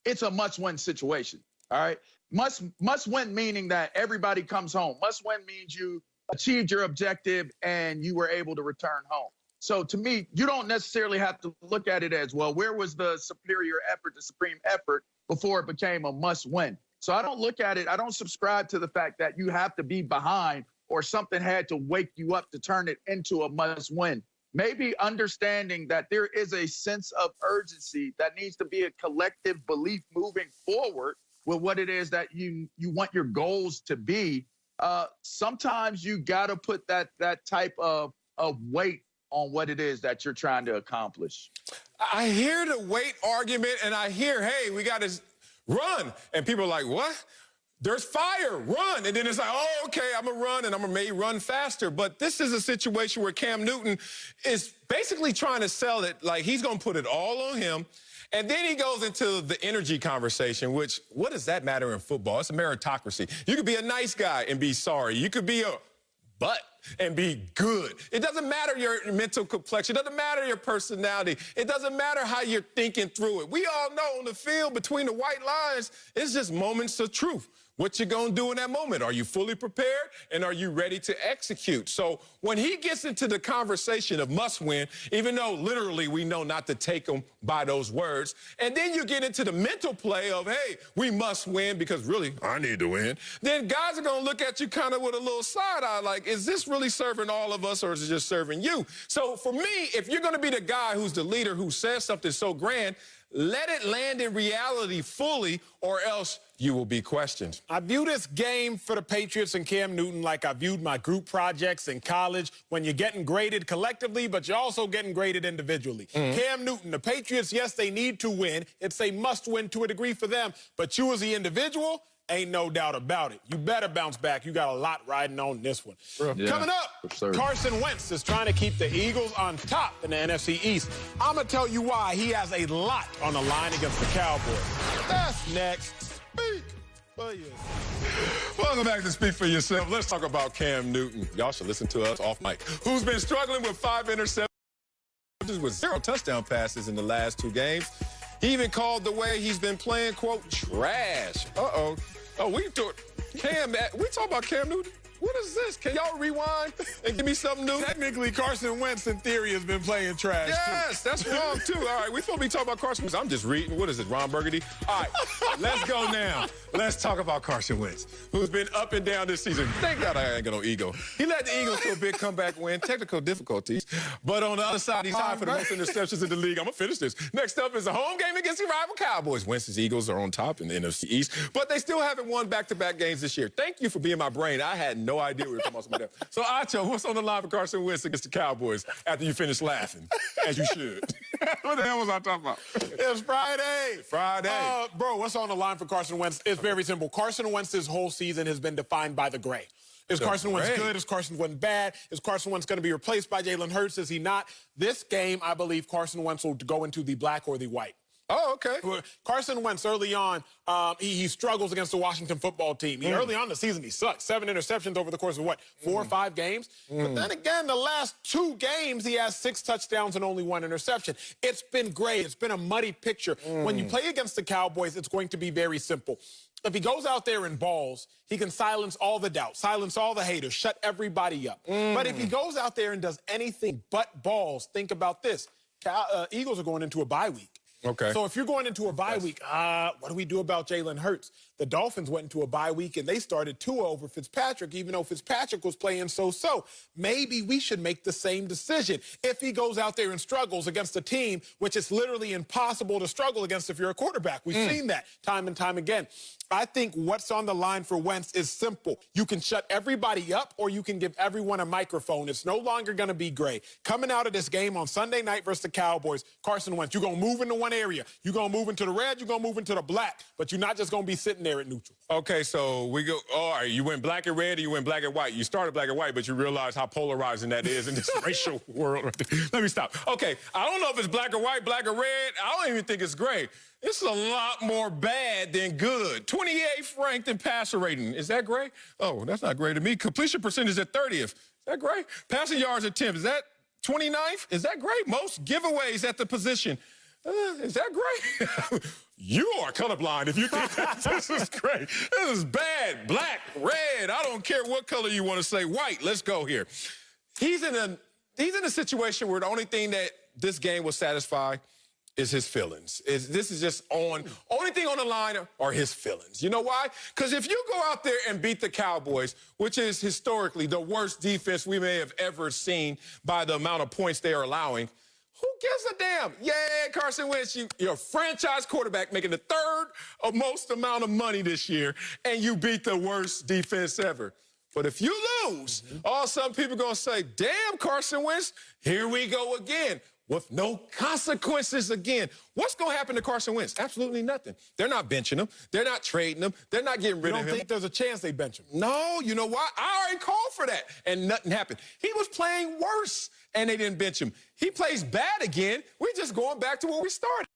it's a must-win situation. All right. Must win meaning that everybody comes home. Must win means you achieved your objective and you were able to return home. So to me, you don't necessarily have to look at it as, well, where was the superior effort, the supreme effort before it became a must win? So I don't look at it. I don't subscribe to the fact that you have to be behind or something had to wake you up to turn it into a must win. Maybe understanding that there is a sense of urgency that needs to be a collective belief moving forward with what it is that you want your goals to be. Sometimes you got to put that type of weight on what it is that you're trying to accomplish. I hear the weight argument, and I hear, hey, we got to run. And people are like, what? There's fire, run. And then it's like, oh, okay, I'm going to run, and I'm going to maybe run faster. But this is a situation where Cam Newton is basically trying to sell it like he's going to put it all on him. And then he goes into the energy conversation, which, what does that matter in football? It's a meritocracy. You could be a nice guy and be sorry. You could be a butt and be good. It doesn't matter your mental complexion. It doesn't matter your personality. It doesn't matter how you're thinking through it. We all know on the field between the white lines, it's just moments of truth. What you gonna do in that moment? Are you fully prepared, and are you ready to execute? So when he gets into the conversation of must win, even though literally we know not to take him by those words, and then you get into the mental play of, hey, we must win because really I need to win, then guys are gonna look at you kind of with a little side eye like, is this really serving all of us or is it just serving you? So for me, if you're gonna be the guy who's the leader who says something so grand, let it land in reality fully, or else you will be questioned. I view this game for the Patriots and Cam Newton like I viewed my group projects in college, when you're getting graded collectively, but you're also getting graded individually. Cam Newton, the Patriots, yes, they need to win. It's a must-win to a degree for them, but you as the individual, ain't no doubt about it. You better bounce back. You got a lot riding on this one. Yeah, coming up, Carson Wentz is trying to keep the Eagles on top in the NFC East. I'm going to tell you why he has a lot on the line against the Cowboys. That's next. Speak for yourself. Welcome back to Speak for Yourself. Let's talk about Cam Newton. Y'all should listen to us off mic. Who's been struggling with 5 interceptions with 0 touchdown passes in the last 2 games. He even called the way he's been playing, quote, trash. Uh-oh. Oh, we talk about Cam Newton? What is this? Can y'all rewind and give me something new? Technically, Carson Wentz, in theory, has been playing trash, yes, too. That's wrong, too. All right, we're supposed to be talking about Carson Wentz. I'm just reading. What is it, Ron Burgundy? All right, let's go now. Let's talk about Carson Wentz, who's been up and down this season. Thank God I ain't got no ego. He led the Eagles to a big comeback win, technical difficulties. But on the other side, he's tied for the most interceptions in the league. I'm going to finish this. Next up is a home game against the rival Cowboys. Wentz's Eagles are on top in the NFC East, but they still haven't won back-to-back games this year. Thank you for being my brain. I had no idea we were talking about somebody else. So, Acho, what's on the line for Carson Wentz against the Cowboys after you finish laughing, as you should? What the hell was I talking about? It's Friday. Friday. Bro, what's on the line for Carson Wentz? It's very simple. Carson Wentz's whole season has been defined by the gray. Is Carson Wentz good? Is Carson Wentz bad? Is Carson Wentz going to be replaced by Jalen Hurts? Is he not? This game, I believe Carson Wentz will go into the black or the white. Oh, okay. Carson Wentz early on, he struggles against the Washington football team. Early on in the season, he sucked. 7 interceptions over the course of, 4 or 5 games? But then again, the last 2 games, he has 6 touchdowns and only 1 interception. It's been great. It's been a muddy picture. When you play against the Cowboys, it's going to be very simple. If he goes out there and balls, he can silence all the doubt, silence all the haters, shut everybody up. But if he goes out there and does anything but balls, think about this. Eagles are going into a bye week. Okay. So if you're going into a bye week, what do we do about Jalen Hurts? The Dolphins went into a bye week, and they started Tua over Fitzpatrick, even though Fitzpatrick was playing so-so. Maybe we should make the same decision. If he goes out there and struggles against a team, which is literally impossible to struggle against if you're a quarterback. We've seen that time and time again. I think what's on the line for Wentz is simple. You can shut everybody up, or you can give everyone a microphone. It's no longer going to be gray. Coming out of this game on Sunday night versus the Cowboys, Carson Wentz, you're going to move into one area. You're going to move into the red, you're going to move into the black, but you're not just going to be sitting there at neutral. Okay, so we go, all right, you went black and red, or you went black and white. You started black and white, but you realize how polarizing that is in this racial world. Let me stop. Okay, I don't know if it's black or white, black or red. I don't even think it's gray. It's a lot more bad than good. 28th ranked in passer rating. Is that gray? Oh, that's not gray to me. Completion percentage at 30th. Is that gray? Passing yards at 10th. Is that 29th? Is that gray? Most giveaways at the position. Is that gray? You are colorblind if you think that this is great. This is bad. Black, red. I don't care what color you want to say. White. Let's go here. He's in a situation where the only thing that this game will satisfy is his feelings. This is just only thing on the line are his feelings. You know why? Because if you go out there and beat the Cowboys, which is historically the worst defense we may have ever seen by the amount of points they are allowing, who gives a damn? Yeah, Carson Wentz, you're a franchise quarterback making the 3rd most amount of money this year, and you beat the worst defense ever. But if you lose, all some people are going to say, damn, Carson Wentz, here we go again. With no consequences again. What's going to happen to Carson Wentz? Absolutely nothing. They're not benching him. They're not trading him. They're not getting rid of him. You don't think there's a chance they bench him? No, you know why? I already called for that, and nothing happened. He was playing worse, and they didn't bench him. He plays bad again. We're just going back to where we started.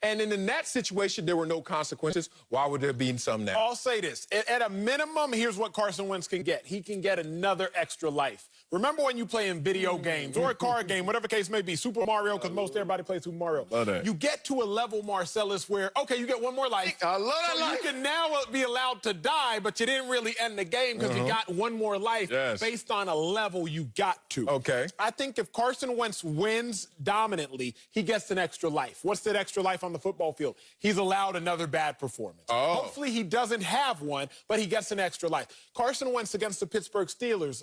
And in that situation, there were no consequences. Why would there be some now? I'll say this. At a minimum, here's what Carson Wentz can get. He can get another extra life. Remember when you play in video games or a card game, whatever case may be, Super Mario, because most everybody plays Super Mario. Love that. You get to a level, Marcellus, where, okay, you get one more life. I love that so life. you can now be allowed to die, but you didn't really end the game because you got one more life based on a level you got to. Okay. I think if Carson Wentz wins dominantly, he gets an extra life. What's that extra life on the football field? He's allowed another bad performance. Hopefully he doesn't have one, but he gets an extra life. Carson Wentz against the Pittsburgh Steelers,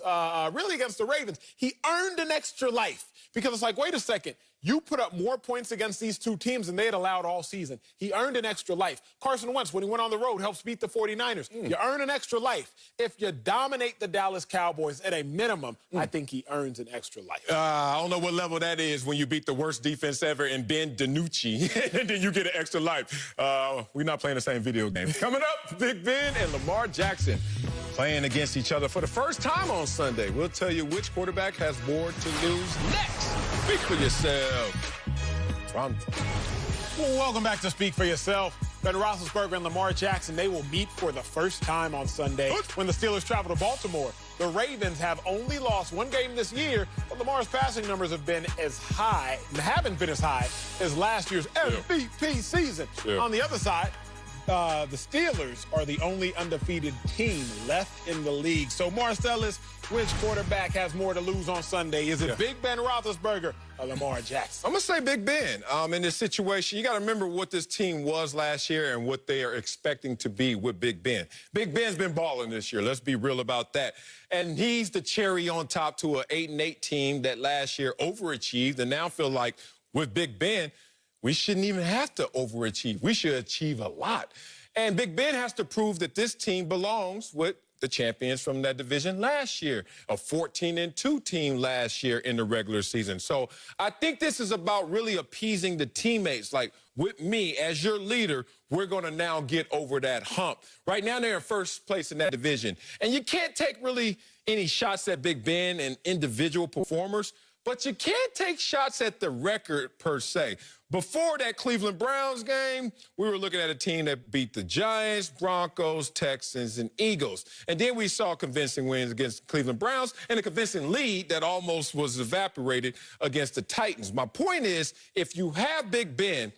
really against the Ravens, he earned an extra life because it's like, wait a second, you put up more points against these 2 teams than they had allowed all season. He earned an extra life. Carson Wentz, when he went on the road, helps beat the 49ers. You earn an extra life. If you dominate the Dallas Cowboys at a minimum, I think he earns an extra life. I don't know what level that is when you beat the worst defense ever and Ben DiNucci, and then you get an extra life. We're not playing the same video game. Coming up, Big Ben and Lamar Jackson playing against each other for the first time on Sunday. We'll tell you which quarterback has more to lose next. Speak for yourself. Well, welcome back to Speak for Yourself. Ben Roethlisberger and Lamar Jackson, they will meet for the first time on Sunday when the Steelers travel to Baltimore. The Ravens have only lost 1 game this year, but Lamar's passing numbers have been as high, haven't been as high as last year's MVP season. On the other side, the Steelers are the only undefeated team left in the league. So, Marcellus, which quarterback has more to lose on Sunday? Is it Big Ben Roethlisberger or Lamar Jackson? I'm going to say Big Ben. In this situation, you got to remember what this team was last year and what they are expecting to be with Big Ben. Big Ben's been balling this year. Let's be real about that. And he's the cherry on top to an 8-8 team that last year overachieved and now feel like with Big Ben, we shouldn't even have to overachieve. We should achieve a lot. And Big Ben has to prove that this team belongs with the champions from that division last year, a 14-2 team last year in the regular season. So I think this is about really appeasing the teammates. Like, with me as your leader, we're going to now get over that hump. Right now, they're in first place in that division. And you can't take really any shots at Big Ben and individual performers, but you can't take shots at the record per se. Before that Cleveland Browns game, we were looking at a team that beat the Giants, Broncos, Texans, and Eagles. And then we saw convincing wins against Cleveland Browns and a convincing lead that almost was evaporated against the Titans. My point is, if you have Big Ben,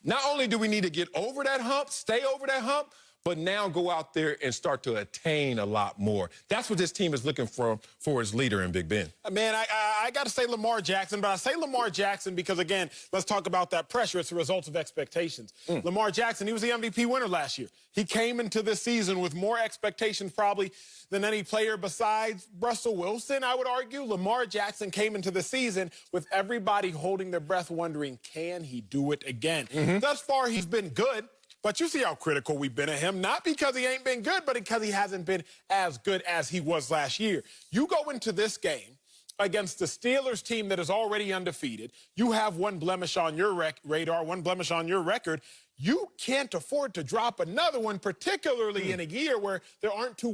not only do we need to get over that hump, stay over that hump, but now go out there and start to attain a lot more. That's what this team is looking for its leader in Big Ben. Man, I got to say Lamar Jackson, but I say Lamar Jackson because, again, let's talk about that pressure. It's a result of expectations. Lamar Jackson, he was the MVP winner last year. He came into this season with more expectations probably than any player besides Russell Wilson, I would argue. Lamar Jackson came into the season with everybody holding their breath wondering, can he do it again? Thus far, he's been good. But you see how critical we've been of him, not because he ain't been good, but because he hasn't been as good as he was last year. You go into this game against the Steelers team that is already undefeated. You have one blemish on your radar, one blemish on your record. You can't afford to drop another one, particularly in a year where there aren't two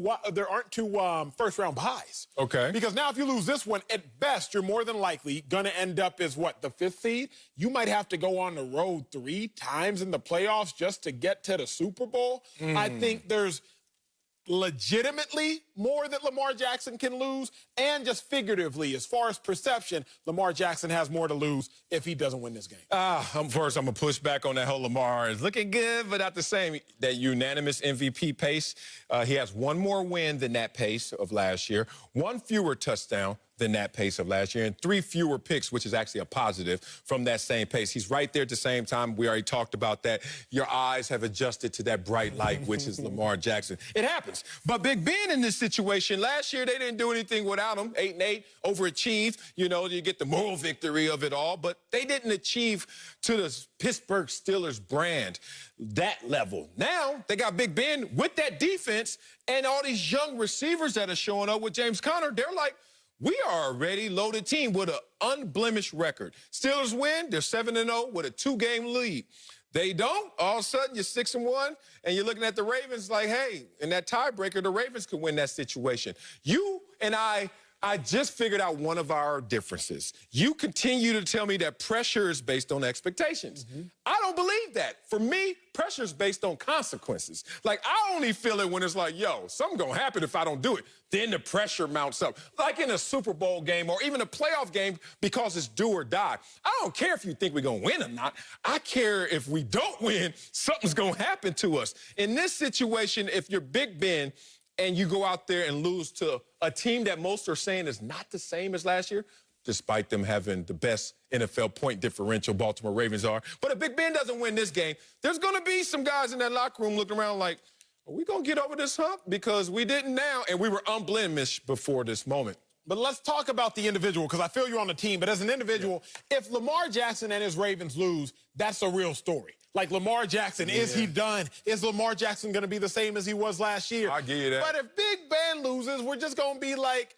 first-round buys. Okay. Because now if you lose this one, at best, you're more than likely going to end up as, what, the 5th seed? You might have to go on the road 3 times in the playoffs just to get to the Super Bowl. I think there's legitimately more that Lamar Jackson can lose, and just figuratively, as far as perception, Lamar Jackson has more to lose if he doesn't win this game. First, I'm going to push back on that whole Lamar is looking good, but not the same. That unanimous MVP pace, he has one more win than that pace of last year, one fewer touchdown than that pace of last year, and 3 fewer picks, which is actually a positive from that same pace. He's right there at the same time. We already talked about that. Your eyes have adjusted to that bright light, which is Lamar Jackson. It happens. But Big Ben in this situation, last year they didn't do anything without him. 8-8, overachieved. You know, you get the moral victory of it all, but they didn't achieve to the Pittsburgh Steelers brand that level. Now they got Big Ben with that defense and all these young receivers that are showing up with James Conner. They're like, we are a ready, loaded team with an unblemished record. Steelers win, they're 7-0 with a 2-game lead. They don't, all of a sudden you're 6-1, and you're looking at the Ravens like, hey, in that tiebreaker, the Ravens could win that situation. You and I just figured out one of our differences. You continue to tell me that pressure is based on expectations. I don't believe that. For me, pressure is based on consequences. Like, I only feel it when it's like, yo, something's going to happen if I don't do it. Then the pressure mounts up. Like in a Super Bowl game or even a playoff game because it's do or die. I don't care if you think we're going to win or not. I care if we don't win, something's going to happen to us. In this situation, if you're Big Ben, and you go out there and lose to a team that most are saying is not the same as last year, despite them having the best NFL point differential Baltimore Ravens are. But if Big Ben doesn't win this game, there's going to be some guys in that locker room looking around like, are we going to get over this hump? Because we didn't now, and we were unblemished before this moment. But let's talk about the individual, because I feel you're on the team. But as an individual, if Lamar Jackson and his Ravens lose, that's a real story. Like Lamar Jackson, is he done? Is Lamar Jackson going to be the same as he was last year? I give you that. But if Big Ben loses, we're just going to be like,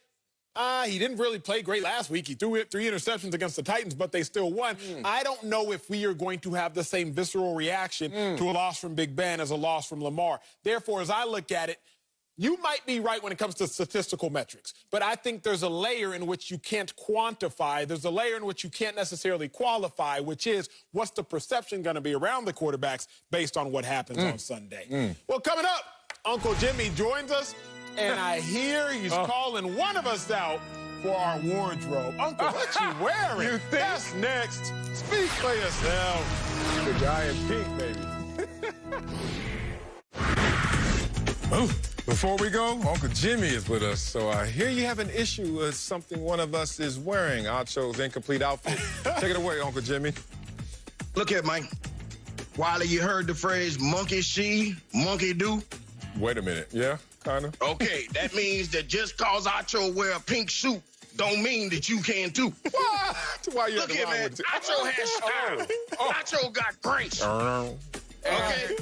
he didn't really play great last week. He threw 3 interceptions against the Titans, but they still won. I don't know if we are going to have the same visceral reaction to a loss from Big Ben as a loss from Lamar. Therefore, as I look at it, you might be right when it comes to statistical metrics, but I think there's a layer in which you can't quantify. There's a layer in which you can't necessarily qualify, which is what's the perception going to be around the quarterbacks based on what happens on Sunday. Well, coming up, Uncle Jimmy joins us, and I hear he's calling one of us out for our wardrobe. Uncle, what you wearing? You think? That's next. Speak for yourself. The guy in pink, baby. Before we go, Uncle Jimmy is with us. So I hear you have an issue with something one of us is wearing. Acho's incomplete outfit. Take it away, Uncle Jimmy. Look here, Mike. Wiley, you heard the phrase monkey see, monkey do? Wait a minute. Yeah, kind of. Okay, that means that just cause Acho wear a pink suit don't mean that you can too. Why you Look here, man. Acho has style. Acho got grace. Okay?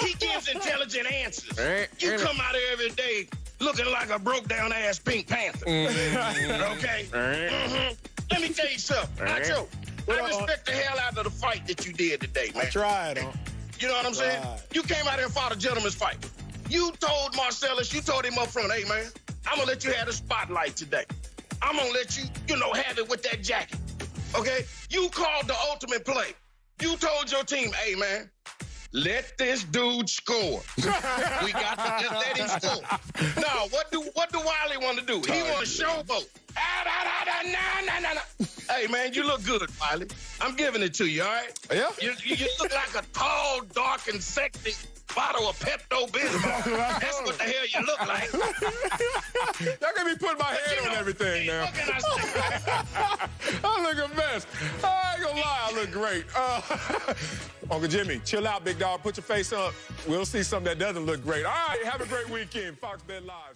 He gives intelligent answers. You come out here every day looking like a broke-down ass Pink Panther. Okay? Let me tell you something. Acho, I respect the hell out of the fight that you did today, man. I tried, huh? You know what I'm saying? You came out here and fought a gentleman's fight. You told Marcellus, you told him up front, hey, man, I'm going to let you have the spotlight today. I'm going to let you, have it with that jacket. Okay? You called the ultimate play. You told your team, hey, man, let this dude score. We got to just let him score. Now, what do Wiley want to do? He want to showboat. Hey, man, you look good, Wiley. I'm giving it to you, all right? Yeah? You look like a tall, dark, and sexy bottle of Pepto-Bismol. That's what the hell you look like. Y'all gonna be putting my head on everything now. I look a mess. I ain't gonna lie, I look great. Uncle Jimmy, chill out, big dog. Put your face up. We'll see something that doesn't look great. All right, have a great weekend. Fox Bet Live.